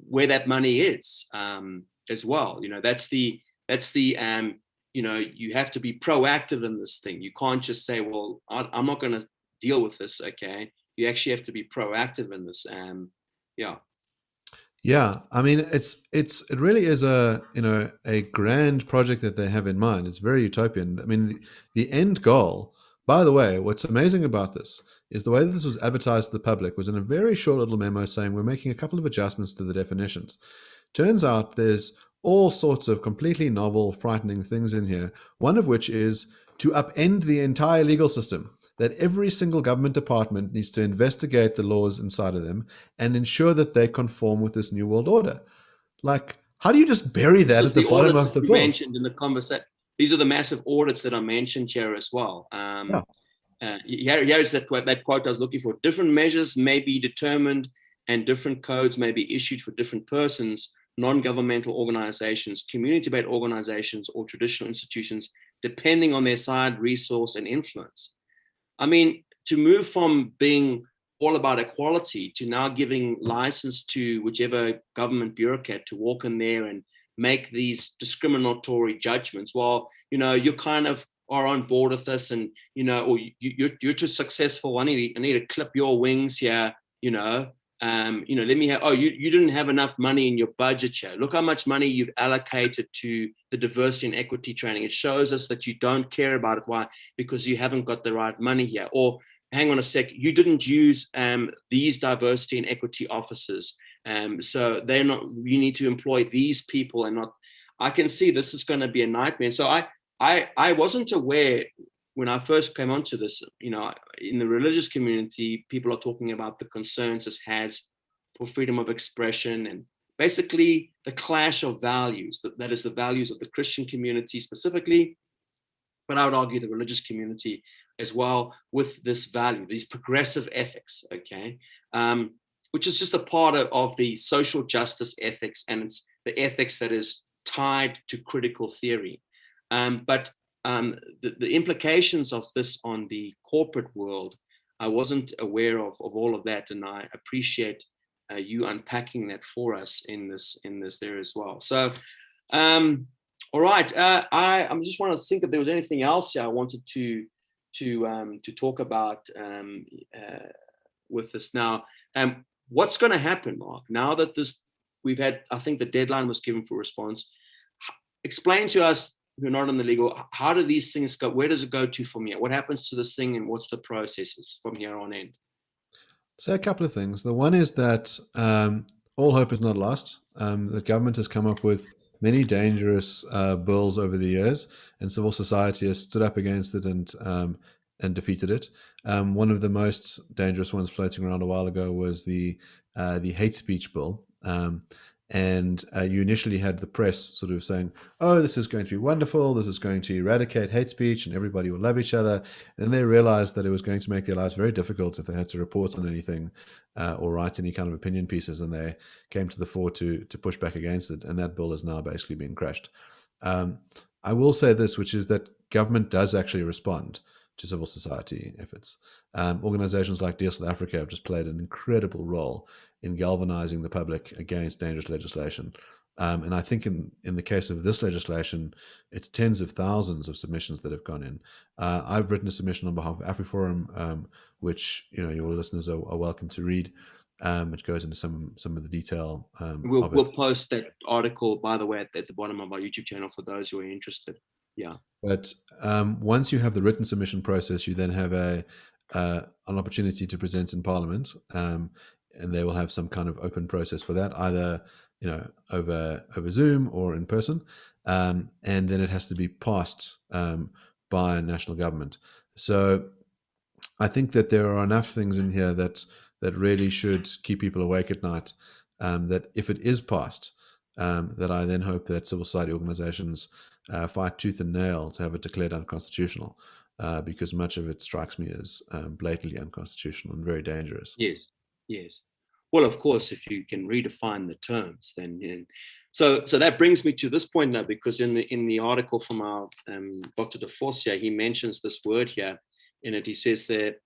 where that money is as well. That's the you have to be proactive in this thing. You can't just say, well, I'm not going to deal with this. Okay, you actually have to be proactive in this. Yeah, I mean, it really is a grand project that they have in mind. It's very utopian. I mean, the end goal. By the way, what's amazing about this is the way that this was advertised to the public was in a very short little memo saying we're making a couple of adjustments to the definitions. Turns out there's all sorts of completely novel, frightening things in here. One of which is to upend the entire legal system. that every single government department needs to investigate the laws inside of them and ensure that they conform with this new world order. Like, how do you just bury This that is at the the bottom audits of that the you bill? mentioned in the conversation. These are the massive audits that are mentioned here as well. Yeah. Here is that quote I was looking for. Different measures may be determined and different codes may be issued for different persons, non-governmental organizations, community-based organizations, or traditional institutions, depending on their size, resource, and influence. I mean, to move from being all about equality to now giving license to whichever government bureaucrat to walk in there and make these discriminatory judgments. Well, you kind of are on board with this, and or you're too successful. I need to clip your wings here. Let me have. Oh, you didn't have enough money in your budget here. Look how much money you've allocated to the diversity and equity training. It shows us that you don't care about it. Why? Because you haven't got the right money here. Or hang on a sec, you didn't use these diversity and equity officers. So they're not. You need to employ these people and not. I can see this is going to be a nightmare. And so I wasn't aware when I first came onto this, in the religious community, people are talking about the concerns this has for freedom of expression and basically the clash of values, that is the values of the Christian community specifically, but I would argue the religious community as well, with this value, these progressive ethics, okay, which is just a part of the social justice ethics, and it's the ethics that is tied to critical theory. But the implications of this on the corporate world, I wasn't aware of all of that, and I appreciate you unpacking that for us in this there as well. So, all right, I just wanted to think if there was anything else I wanted to talk about with this now. What's going to happen, Mark? Now that we've had, I think the deadline was given for response. Explain to us who are not in the legal, how do these things go? Where does it go to from here? What happens to this thing, and what's the processes from here on in? So a couple of things. The one is that all hope is not lost. The government has come up with many dangerous bills over the years, and civil society has stood up against it and defeated it. One of the most dangerous ones floating around a while ago was the hate speech bill. And you initially had the press sort of saying, oh, this is going to be wonderful. This is going to eradicate hate speech and everybody will love each other. And then they realized that it was going to make their lives very difficult if they had to report on anything or write any kind of opinion pieces. And they came to the fore to push back against it. And that bill is now basically being crashed. I will say this, which is that government does actually respond to civil society efforts. Organizations like Dear South Africa have just played an incredible role in galvanizing the public against dangerous legislation. And I think in the case of this legislation, it's tens of thousands of submissions that have gone in. I've written a submission on behalf of AfriForum, which your listeners are welcome to read, which goes into some of the detail. We'll post that article, by the way, at the bottom of our YouTube channel for those who are interested. Yeah. But once you have the written submission process, you then have an opportunity to present in Parliament, and they will have some kind of open process for that, either over Zoom or in person, and then it has to be passed by a national government. So I think that there are enough things in here that really should keep people awake at night. That if it is passed, that I then hope that civil society organizations fight tooth and nail to have it declared unconstitutional, because much of it strikes me as blatantly unconstitutional and very dangerous. Yes. Well, of course, if you can redefine the terms, then so that brings me to this point now, because in the article from our Dr. De Vos here, he mentions this word here in it. He says that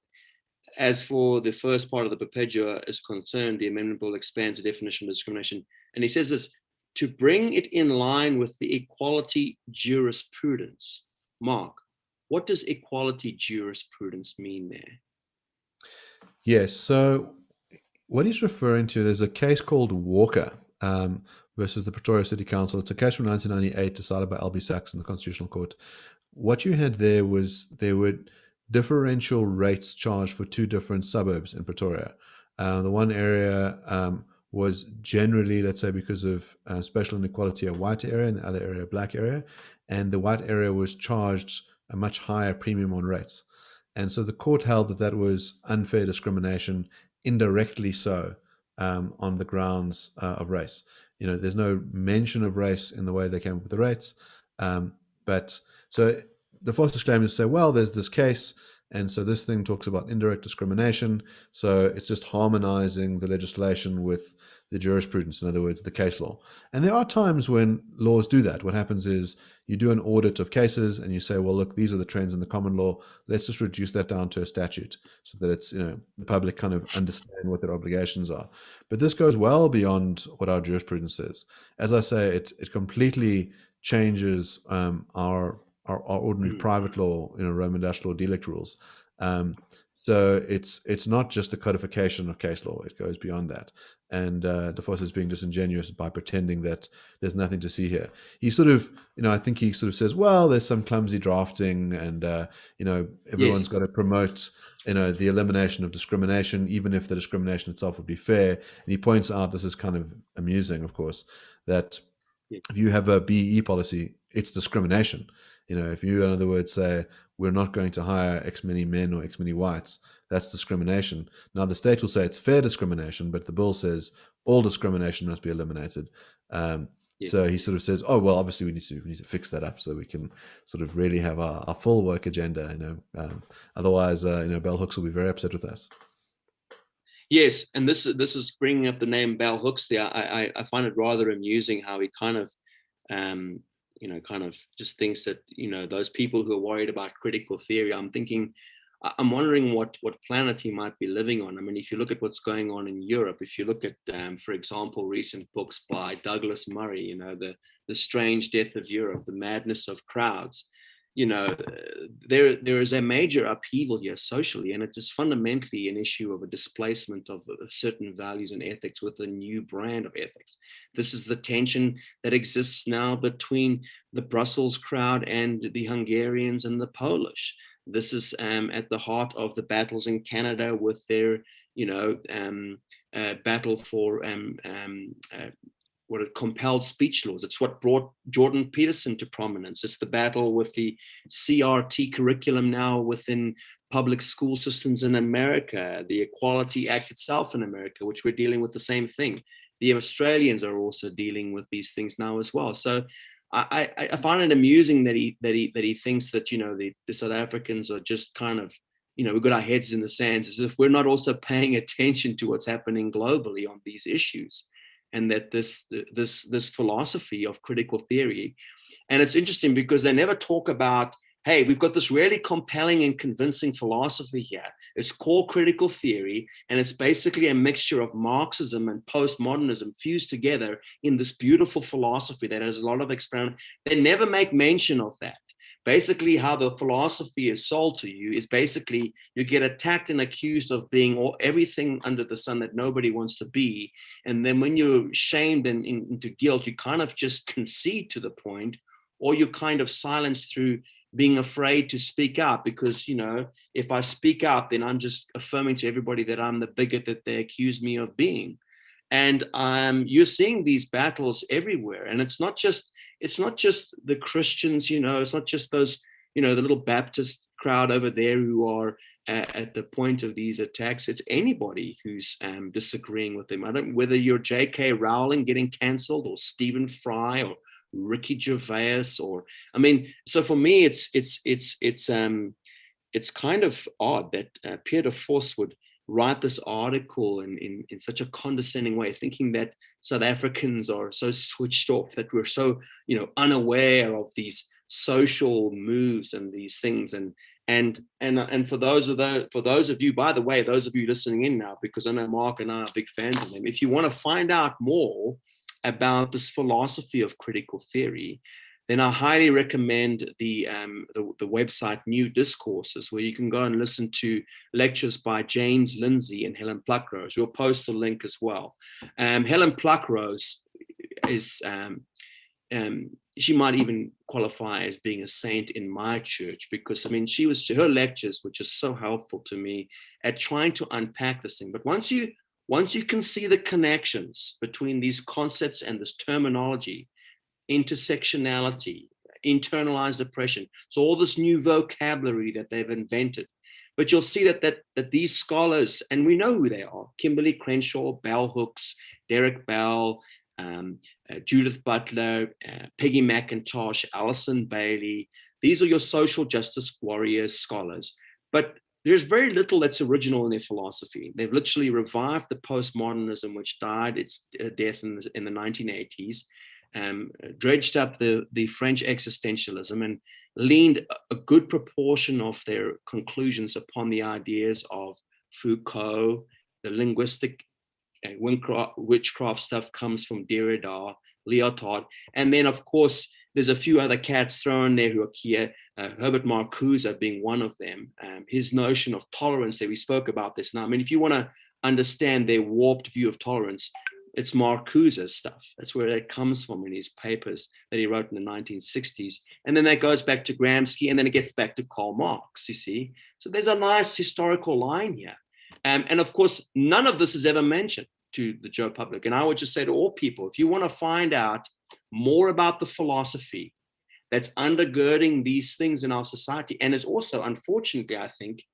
as for the first part of the PEPUDA is concerned, the amendment bill expands the definition of discrimination, and he says this to bring it in line with the equality jurisprudence. Mark, what does equality jurisprudence mean there? Yes, so what he's referring to, there's a case called Walker versus the Pretoria City Council. It's a case from 1998 decided by L.B. Sachs in the Constitutional Court. What you had there were differential rates charged for two different suburbs in Pretoria. The one area was generally, let's say, because of spatial inequality, a white area, and the other area a black area. And the white area was charged a much higher premium on rates. And so the court held that that was unfair discrimination, indirectly so, on the grounds of race. There's no mention of race in the way they came up with the rates. But so the Foster's claim is to say, well, there's this case, and so this thing talks about indirect discrimination. So it's just harmonizing the legislation with the jurisprudence, in other words, the case law. And there are times when laws do that. What happens is you do an audit of cases and you say, well, look, these are the trends in the common law. Let's just reduce that down to a statute so that it's, the public kind of understand what their obligations are. But this goes well beyond what our jurisprudence is. As I say, it completely changes our ordinary private law, Roman dash law delict rules. So it's not just the codification of case law; it goes beyond that. And DeFosse is being disingenuous by pretending that there's nothing to see here. He sort of, I think he sort of says, well, there's some clumsy drafting, and everyone's got to promote, the elimination of discrimination, even if the discrimination itself would be fair. And he points out, this is kind of amusing, of course, that if you have a BEE policy, it's discrimination. If you, in other words, say, we're not going to hire X many men or X many whites, that's discrimination. Now, the state will say it's fair discrimination, but the bill says all discrimination must be eliminated. So he sort of says, oh, well, obviously we need to fix that up so we can sort of really have our full work agenda. Otherwise, bell hooks will be very upset with us. Yes, and this is bringing up the name bell hooks there. I find it rather amusing how he kind of just thinks that, those people who are worried about critical theory, I'm wondering what planet he might be living on. I mean, if you look at what's going on in Europe, if you look at, for example, recent books by Douglas Murray, the Strange Death of Europe, The Madness of Crowds, there is a major upheaval here socially, and it is fundamentally an issue of a displacement of certain values and ethics with a new brand of ethics. This is the tension that exists now between the Brussels crowd and the Hungarians and the Polish. This is at the heart of the battles in Canada with their, battle for compelled speech laws. It's what brought Jordan Peterson to prominence. It's the battle with the CRT curriculum now within public school systems in America, the Equality Act itself in America, which we're dealing with the same thing. The Australians are also dealing with these things now as well. So I find it amusing that he thinks that, the South Africans are just kind of, we've got our heads in the sand, as if we're not also paying attention to what's happening globally on these issues. And that this philosophy of critical theory, and it's interesting because they never talk about, hey, we've got this really compelling and convincing philosophy here. It's called critical theory, and it's basically a mixture of Marxism and postmodernism fused together in this beautiful philosophy that has a lot of experiment. They never make mention of that. Basically, how the philosophy is sold to you is basically you get attacked and accused of being everything under the sun that nobody wants to be. And then when you're shamed and into guilt, you kind of just concede to the point, or you're kind of silenced through being afraid to speak out because, if I speak out, then I'm just affirming to everybody that I'm the bigot that they accuse me of being. And you're seeing these battles everywhere. And it's not just the Christians, it's not just those, the little Baptist crowd over there who are at the point of these attacks. It's anybody who's disagreeing with them. I don't, whether you're J.K. Rowling getting cancelled, or Stephen Fry, or Ricky Gervais, so for me, it's kind of odd that Pierre DeForce would write this article in such a condescending way, thinking that South Africans are so switched off, that we're so unaware of these social moves and these things. And for those of you, by the way, those of you listening in now, because I know Mark and I are big fans of him, if you want to find out more about this philosophy of critical theory, then I highly recommend the website New Discourses, where you can go and listen to lectures by James Lindsay and Helen Pluckrose. We'll post a link as well. Helen Pluckrose is, she might even qualify as being a saint in my church, because her lectures were just so helpful to me at trying to unpack this thing. But once you can see the connections between these concepts and this terminology, intersectionality, internalized oppression, so all this new vocabulary that they've invented, But you'll see that these scholars, and we know who they are: Kimberly Crenshaw, Bell Hooks, Derek Bell, Judith Butler, Peggy McIntosh, Alison Bailey. These are your social justice warriors, scholars. But there's very little that's original in their philosophy. They've literally revived the postmodernism, which died its death in the 1980s, dredged up the French existentialism, and leaned a good proportion of their conclusions upon the ideas of Foucault. The linguistic witchcraft stuff comes from Derrida, Lyotard, and then of course there's a few other cats thrown there who are key. Herbert Marcuse being one of them. His notion of tolerance, that we spoke about this now. I mean, if you want to understand their warped view of tolerance, it's Marcuse's stuff. That's where it comes from in his papers that he wrote in the 1960s. And then that goes back to Gramsci, and then it gets back to Karl Marx, you see. So there's a nice historical line here. And of course, none of this is ever mentioned to the Joe public. And I would just say to all people, if you want to find out more about the philosophy that's undergirding these things in our society, and it's also, unfortunately, I think,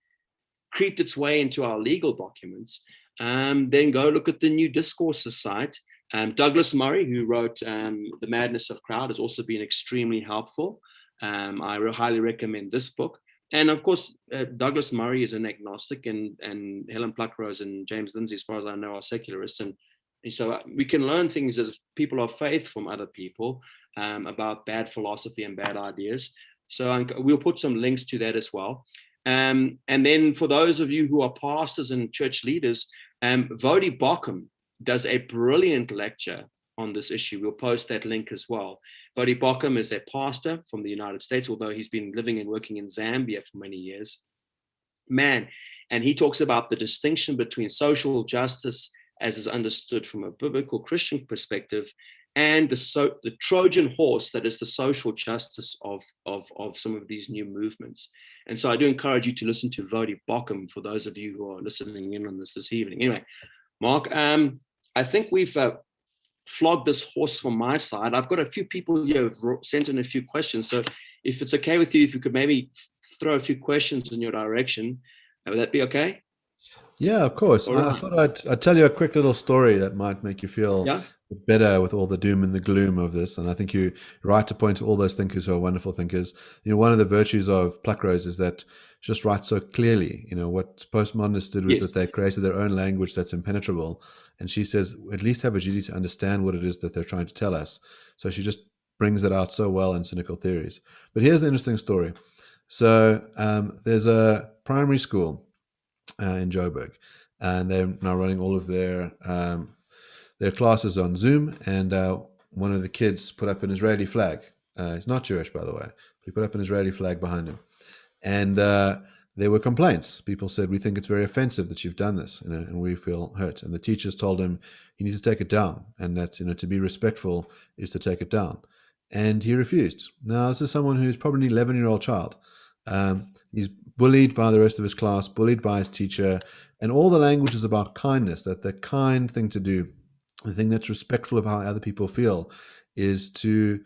creeped its way into our legal documents, then go look at the new Discourses site. Douglas Murray, who wrote The Madness of Crowd, has also been extremely helpful. I highly recommend this book. And of course, Douglas Murray is an agnostic, and Helen Pluckrose and James Lindsay, as far as I know, are secularists. And so we can learn things as people of faith from other people about bad philosophy and bad ideas. So we'll put some links to that as well. And then for those of you who are pastors and church leaders, Voddie Baucham does a brilliant lecture on this issue. We'll post that link as well. Voddie Baucham is a pastor from the United States, although he's been living and working in Zambia for many years. Man, and he talks about the distinction between social justice as is understood from a biblical Christian perspective, and the Trojan horse that is the social justice of some of these new movements. And so I do encourage you to listen to Voddie Baucham for those of you who are listening in on this evening. Anyway, Mark, I think we've flogged this horse from my side. I've got a few people here who've sent in a few questions. So if it's okay with you, if you could maybe throw a few questions in your direction, would that be okay? Yeah, of course. Right. I thought I'd tell you a quick little story that might make you feel better with all the doom and the gloom of this. And I think you're right to point to all those thinkers who are wonderful thinkers. One of the virtues of Pluckrose is that she just writes so clearly. What postmodernists did was that they created their own language that's impenetrable. And she says, at least have a duty to understand what it is that they're trying to tell us. So she just brings that out so well in Cynical Theories. But here's the interesting story. So there's a primary school in Joburg, and they're now running all of their classes on Zoom. And one of the kids put up an Israeli flag. He's not Jewish, by the way, but he put up an Israeli flag behind him. And there were complaints. People said, we think it's very offensive that you've done this, and we feel hurt. And the teachers told him, you need to take it down, and that to be respectful is to take it down. And he refused. Now, this is someone who's probably an 11-year-old child. He's bullied by the rest of his class, bullied by his teacher, and all the language is about kindness, that the kind thing to do, the thing that's respectful of how other people feel, is to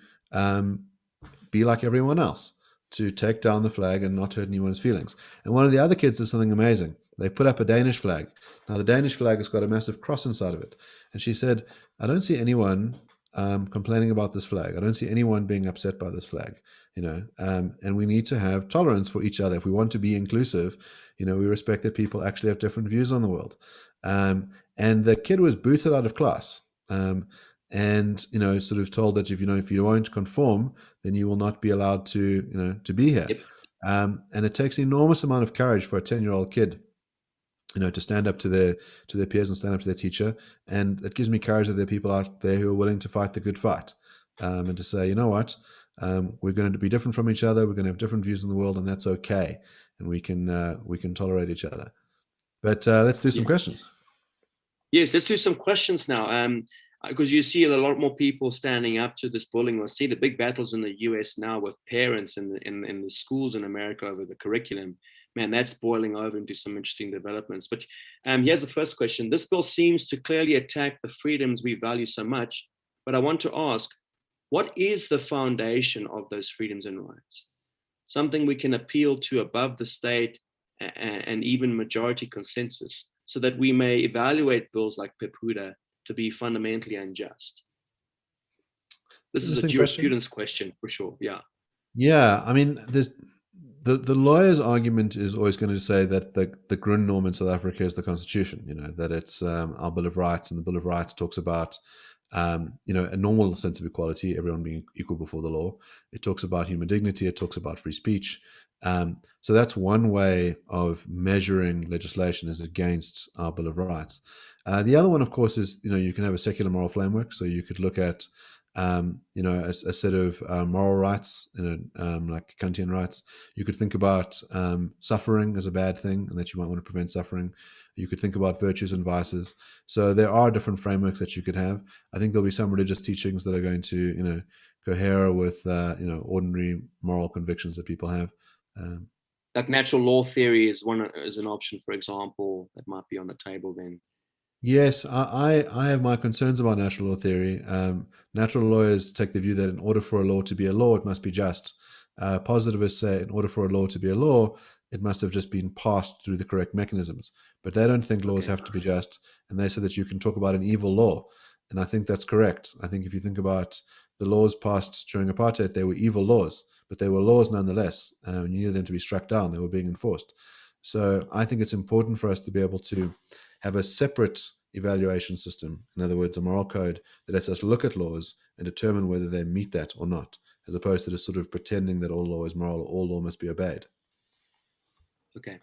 be like everyone else, to take down the flag and not hurt anyone's feelings. And one of the other kids did something amazing. They put up a Danish flag. Now, the Danish flag has got a massive cross inside of it. And she said, I don't see anyone complaining about this flag. I don't see anyone being upset by this flag, and we need to have tolerance for each other. If we want to be inclusive, we respect that people actually have different views on the world. And the kid was booted out of class, and sort of told that if you won't conform, then you will not be allowed to be here. Yep. And it takes an enormous amount of courage for a 10-year-old kid to stand up to their peers and stand up to their teacher. And it gives me courage that there are people out there who are willing to fight the good fight, and to say, what, we're going to be different from each other. We're going to have different views in the world, and that's okay. And we can tolerate each other. But let's do some questions. Yes, let's do some questions now. Because you see a lot more people standing up to this bullying. We'll see the big battles in the US now with parents in the schools in America over the curriculum. Man, that's boiling over into some interesting developments. But here's the first question. This bill seems to clearly attack the freedoms we value so much. But I want to ask, what is the foundation of those freedoms and rights? Something we can appeal to above the state and even majority consensus, so that we may evaluate bills like PEPUDA to be fundamentally unjust? It's This an is a interesting question. jurisprudence question for sure. Yeah. Yeah, I mean, there's the lawyer's argument is always going to say that the Grundnorm in South Africa is the Constitution. You know that it's our Bill of Rights, and the Bill of Rights talks about a normal sense of equality, everyone being equal before the law. It talks about human dignity. It talks about free speech. So that's one way of measuring legislation is against our Bill of Rights. The other one, of course, is you can have a secular moral framework. So you could look at a set of moral rights, like Kantian rights. You could think about suffering as a bad thing and that you might want to prevent suffering. You could think about virtues and vices. So there are different frameworks that you could have. I think there'll be some religious teachings that are going to, cohere with, ordinary moral convictions that people have. Like natural law theory is an option, for example, that might be on the table then. Yes, I have my concerns about natural law theory. Natural lawyers take the view that in order for a law to be a law, it must be just. Positivists say in order for a law to be a law, it must have just been passed through the correct mechanisms. But they don't think laws Okay. have to be just, and they say that you can talk about an evil law. And I think that's correct. I think if you think about the laws passed during apartheid, they were evil laws, but they were laws nonetheless. You needed them to be struck down. They were being enforced. So I think it's important for us to be able to have a separate evaluation system, in other words, a moral code that lets us look at laws and determine whether they meet that or not, as opposed to just sort of pretending that all law is moral or all law must be obeyed. Okay.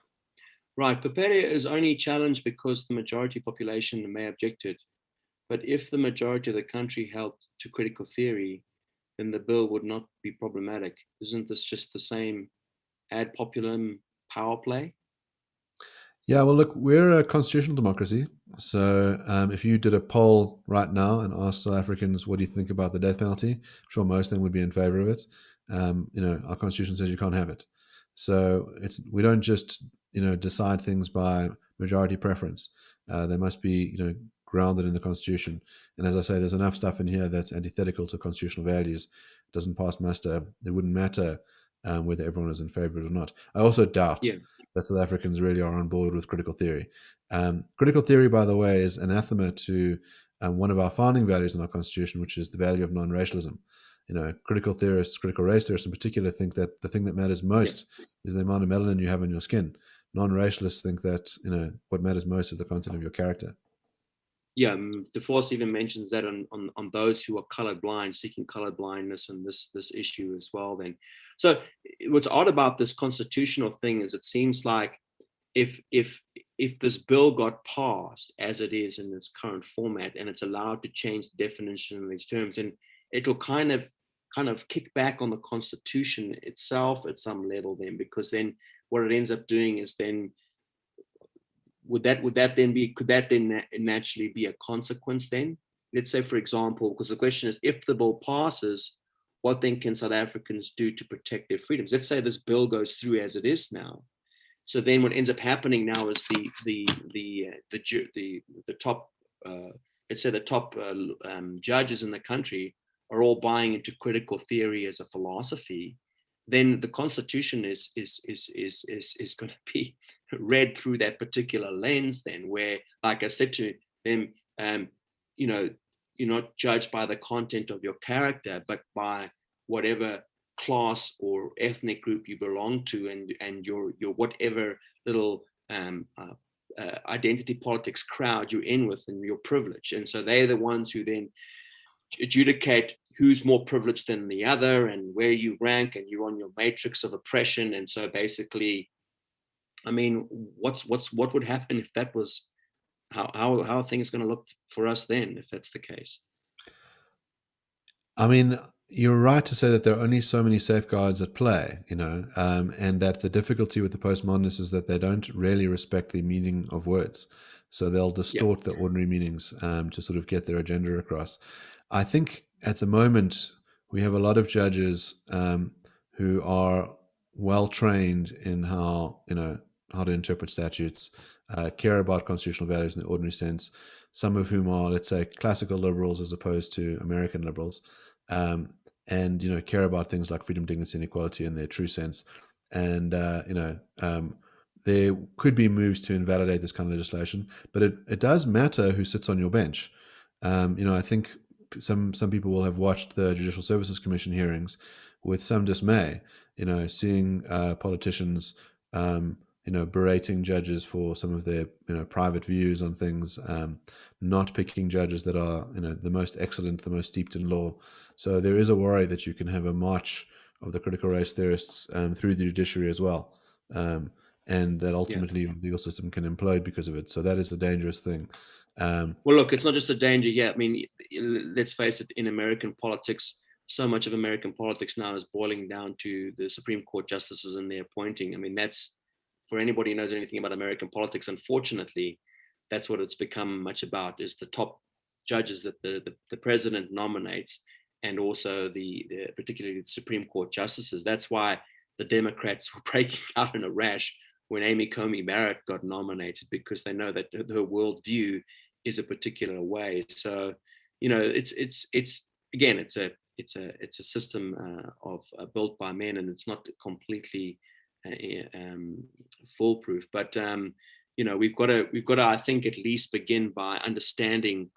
Right. PEPUDA is only challenged because the majority population may object it. But if the majority of the country held to critical theory, then the bill would not be problematic. Isn't this just the same ad populum power play? Yeah, well, look, we're a constitutional democracy. So if you did a poll right now and asked South Africans, what do you think about the death penalty? I'm sure most of them would be in favor of it. Our constitution says you can't have it. So we don't just, decide things by majority preference. They must be, grounded in the constitution. And as I say, there's enough stuff in here that's antithetical to constitutional values. It doesn't pass muster. It wouldn't matter whether everyone is in favor of it or not. I also doubt Yeah. that South Africans really are on board with critical theory. Critical theory, by the way, is anathema to one of our founding values in our constitution, which is the value of non-racialism. Critical theorists, critical race theorists in particular, think that the thing that matters most is the amount of melanin you have in your skin. Non-racialists think that what matters most is the content of your character. Yeah, DeForce even mentions that on those who are colorblind, seeking colorblindness, and this issue as well. Then, so what's odd about this constitutional thing is it seems like if this bill got passed as it is in its current format and it's allowed to change the definition of these terms, and it'll kind of kick back on the Constitution itself at some level. Then, because then what it ends up doing is then could that then naturally be a consequence then? Let's say, for example, because the question is, if the bill passes, what then can South Africans do to protect their freedoms? Let's say this bill goes through as it is now. So then what ends up happening now is the top, let's say the top judges in the country are all buying into critical theory as a philosophy. Then the Constitution is going to be read through that particular lens. Then, where, like I said to them, you're not judged by the content of your character, but by whatever class or ethnic group you belong to, and your whatever little identity politics crowd you're in with, and your privilege. And so they're the ones who then adjudicate who's more privileged than the other and where you rank, and you're on your matrix of oppression. And so basically, I mean, what would happen if that was how are things going to look for us then, if that's the case? I mean, you're right to say that there are only so many safeguards at play, and that the difficulty with the postmodernists is that they don't really respect the meaning of words. So they'll distort the ordinary meanings to sort of get their agenda across. I think at the moment we have a lot of judges who are well trained in how to interpret statutes, care about constitutional values in the ordinary sense. Some of whom are, let's say, classical liberals as opposed to American liberals, and care about things like freedom, dignity, and equality in their true sense, and there could be moves to invalidate this kind of legislation, but it does matter who sits on your bench. I think some people will have watched the Judicial Services Commission hearings with some dismay, seeing politicians, berating judges for some of their, private views on things, not picking judges that are, the most excellent, the most steeped in law. So there is a worry that you can have a march of the critical race theorists through the judiciary as well. And that ultimately the legal system can implode because of it. So that is a dangerous thing. Well, look, it's not just a danger. Yeah, I mean, let's face it, in American politics, so much of American politics now is boiling down to the Supreme Court justices and their appointing. I mean, that's, for anybody who knows anything about American politics, unfortunately, that's what it's become much about, is the top judges that the president nominates, and also particularly the Supreme Court justices. That's why the Democrats were breaking out in a rash when Amy Coney Barrett got nominated, because they know that her worldview is a particular way. So, it's again, it's a system of built by men, and it's not completely foolproof. But we've got to, I think, at least begin by understanding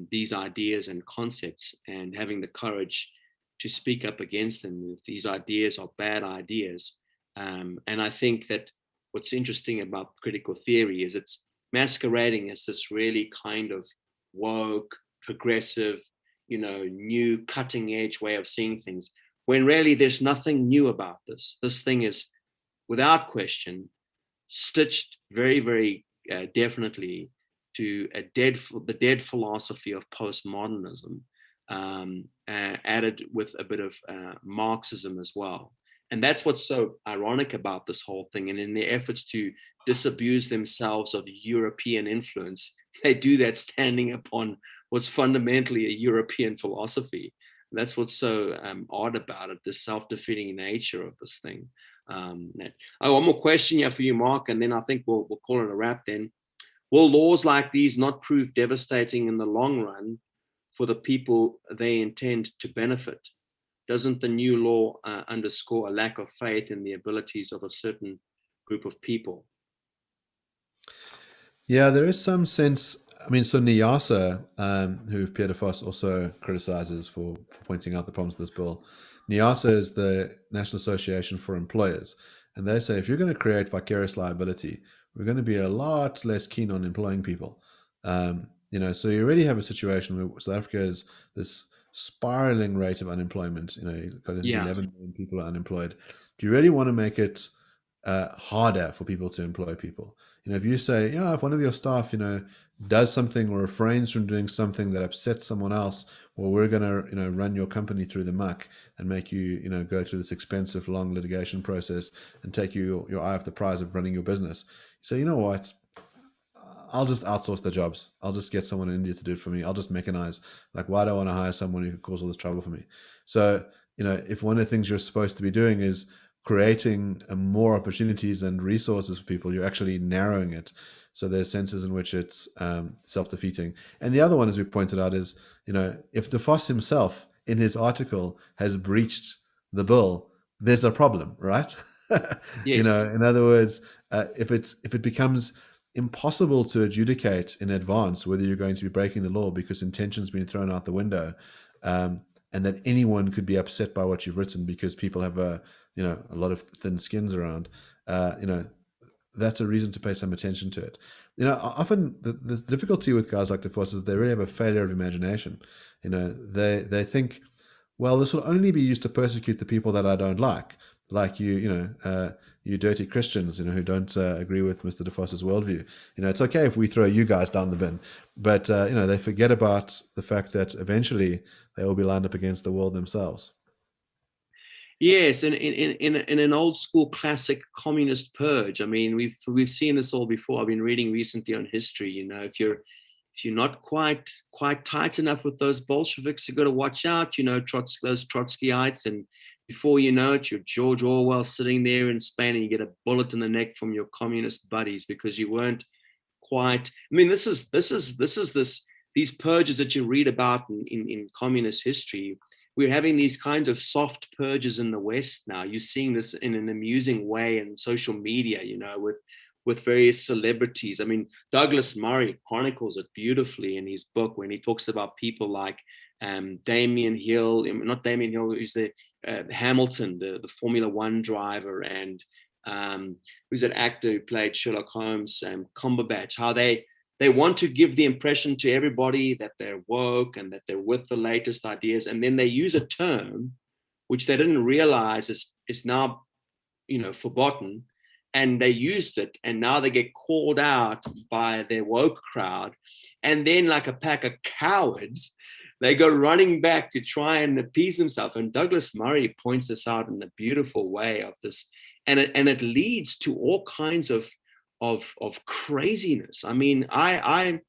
these ideas and concepts, and having the courage to speak up against them if these ideas are bad ideas. And I think that what's interesting about critical theory is it's masquerading as this really kind of woke, progressive, new cutting edge way of seeing things, when really there's nothing new about this. This thing is, without question, stitched very, very definitely to the dead philosophy of postmodernism, added with a bit of Marxism as well. And that's what's so ironic about this whole thing. And in their efforts to disabuse themselves of European influence, they do that standing upon what's fundamentally a European philosophy. And that's what's so odd about it, the self-defeating nature of this thing. One more question here for you, Mark, and then I think we'll call it a wrap then. Will laws like these not prove devastating in the long run for the people they intend to benefit? Doesn't the new law underscore a lack of faith in the abilities of a certain group of people? Yeah, there is some sense. I mean, so NIASA, who Pierre de Vos also criticizes for pointing out the problems with this bill, NIASA is the National Association for Employers. And they say, if you're going to create vicarious liability, we're going to be a lot less keen on employing people. So you already have a situation where South Africa is this spiraling rate of unemployment. You've got 11 million people are unemployed. Do you really want to make it harder for people to employ people? If you say, if one of your staff, does something or refrains from doing something that upsets someone else, well, we're going to, run your company through the muck and make you, go through this expensive, long litigation process and take your eye off the prize of running your business. So, you know what? I'll just outsource the jobs. I'll just get someone in India to do it for me. I'll just mechanize. Like, why do I want to hire someone who could cause all this trouble for me? So, if one of the things you're supposed to be doing is creating more opportunities and resources for people, you're actually narrowing it. So there's senses in which it's self-defeating. And the other one, as we pointed out, is, if de Vos himself in his article has breached the bill, there's a problem, right? Yes. In other words, if it becomes impossible to adjudicate in advance whether you're going to be breaking the law because intention's been thrown out the window, and that anyone could be upset by what you've written because people have a lot of thin skins around, that's a reason to pay some attention to it. Often the difficulty with guys like de Vos is they really have a failure of imagination. They think, well, this will only be used to persecute the people that I don't like you dirty Christians, who don't agree with Mr. de Vos's worldview. It's okay if we throw you guys down the bin, but they forget about the fact that eventually they will be lined up against the world themselves. Yes, and in an old school classic communist purge. I mean, we've seen this all before. I've been reading recently on history. If you're not quite tight enough with those Bolsheviks, you got to watch out. Those Trotskyites, and before you know it, you're George Orwell sitting there in Spain, and you get a bullet in the neck from your communist buddies because you weren't quite. I mean, this is these purges that you read about in communist history. we're having these kinds of soft purges in the West now. You're seeing this in an amusing way in social media, with various celebrities. I mean, Douglas Murray chronicles it beautifully in his book when he talks about people like Damien Hill, not Damien Hill, who's the Hamilton, the Formula One driver, and who's that actor who played Sherlock Holmes, Cumberbatch, how they want to give the impression to everybody that they're woke and that they're with the latest ideas. And then they use a term which they didn't realize is now, forgotten. And they used it, and now they get called out by their woke crowd. And then, like a pack of cowards, they go running back to try and appease themselves. And Douglas Murray points this out in a beautiful way of this. And it leads to all kinds of craziness. I mean, I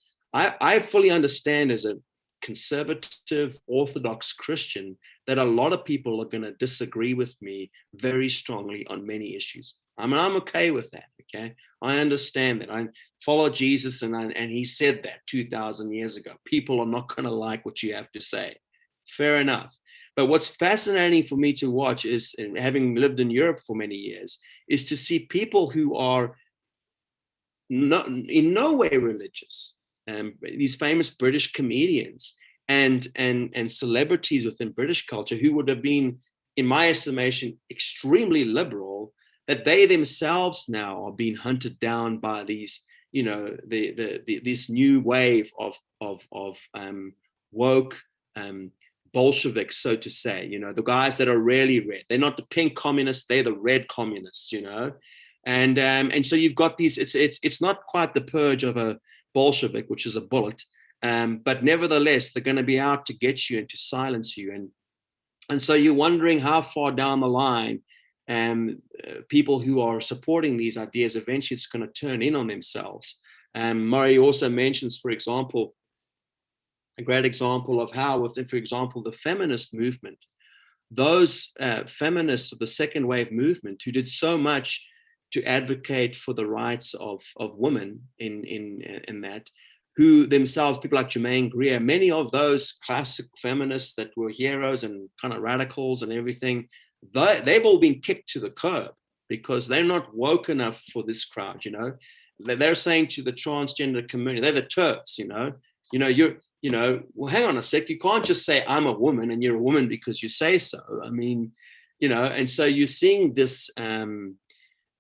fully understand as a conservative Orthodox Christian that a lot of people are going to disagree with me very strongly on many issues. I mean, I'm okay with that. Okay, I understand that. I follow Jesus, and he said that 2,000 years ago. People are not going to like what you have to say. Fair enough. But what's fascinating for me to watch is, having lived in Europe for many years, is to see people who are in no way religious. These famous British comedians and celebrities within British culture who would have been, in my estimation, extremely liberal, that they themselves now are being hunted down by these, this new wave of woke Bolsheviks, so to say, the guys that are really red. They're not the pink communists, they're the red communists, and so you've got these. It's not quite the purge of a Bolshevik, which is a bullet, but nevertheless they're going to be out to get you and to silence you, and so you're wondering how far down the line people who are supporting these ideas, eventually it's going to turn in on themselves. Murray also mentions, for example, a great example of how, within, for example, the feminist movement, those feminists of the second wave movement who did so much to advocate for the rights of women in that, who themselves, people like Germaine Greer, many of those classic feminists that were heroes and kind of radicals and everything, they've all been kicked to the curb because they're not woke enough for this crowd. They're saying to the transgender community, they're the TERFs. Well, hang on a sec, you can't just say I'm a woman and you're a woman because you say so. I mean, and so you're seeing this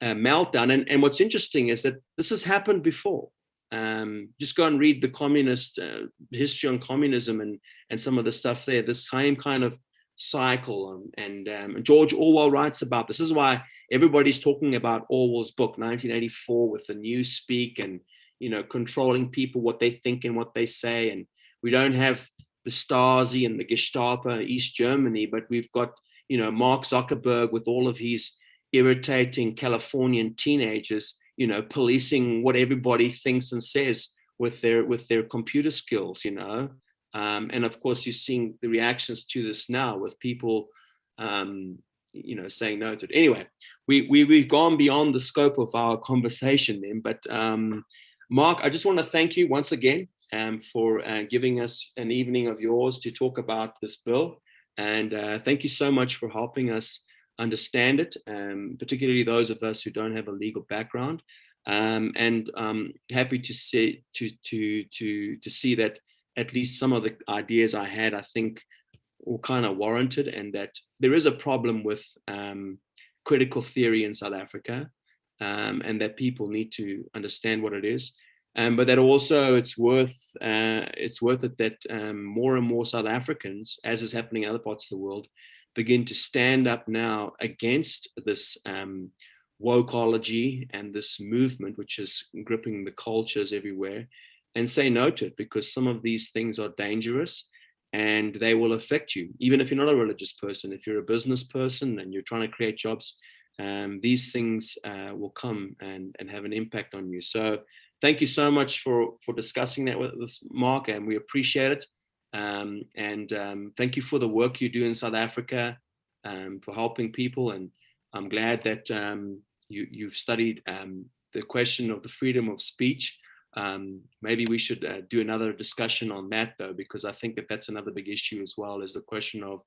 meltdown. And what's interesting is that this has happened before. Just go and read the communist history on communism and some of the stuff there, this same kind of cycle. And George Orwell writes about this. This is why everybody's talking about Orwell's book, 1984, with the Newspeak and, controlling people, what they think and what they say. And we don't have the Stasi and the Gestapo in East Germany, but we've got, Mark Zuckerberg with all of his irritating Californian teenagers, policing what everybody thinks and says with their computer skills, and of course you're seeing the reactions to this now with people, saying no to it. Anyway, we've gone beyond the scope of our conversation then, but Mark, I just want to thank you once again for giving us an evening of yours to talk about this bill, and thank you so much for helping us understand it, particularly those of us who don't have a legal background, and happy to see that at least some of the ideas I had, I think, were kind of warranted, and that there is a problem with critical theory in South Africa, and that people need to understand what it is, but that also it's worth it that more and more South Africans, as is happening in other parts of the world, begin to stand up now against this wokeology and this movement which is gripping the cultures everywhere, and say no to it, because some of these things are dangerous and they will affect you, even if you're not a religious person. If you're a business person and you're trying to create jobs, these things will come and have an impact on you. So thank you so much for discussing that with us, Mark, and we appreciate it. And thank you for the work you do in South Africa, for helping people. And I'm glad that you've studied the question of the freedom of speech. Maybe we should do another discussion on that, though, because I think that that's another big issue as well, is the question of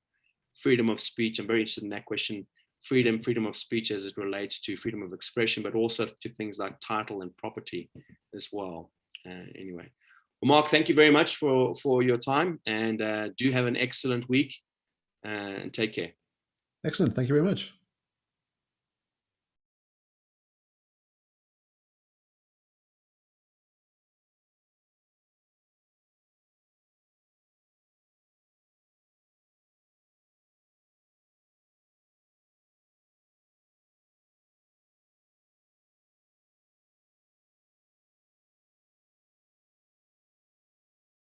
freedom of speech. I'm very interested in that question. Freedom of speech as it relates to freedom of expression, but also to things like title and property as well. Anyway, well, Mark, thank you very much for your time, and do have an excellent week, and take care. Excellent. Thank you very much.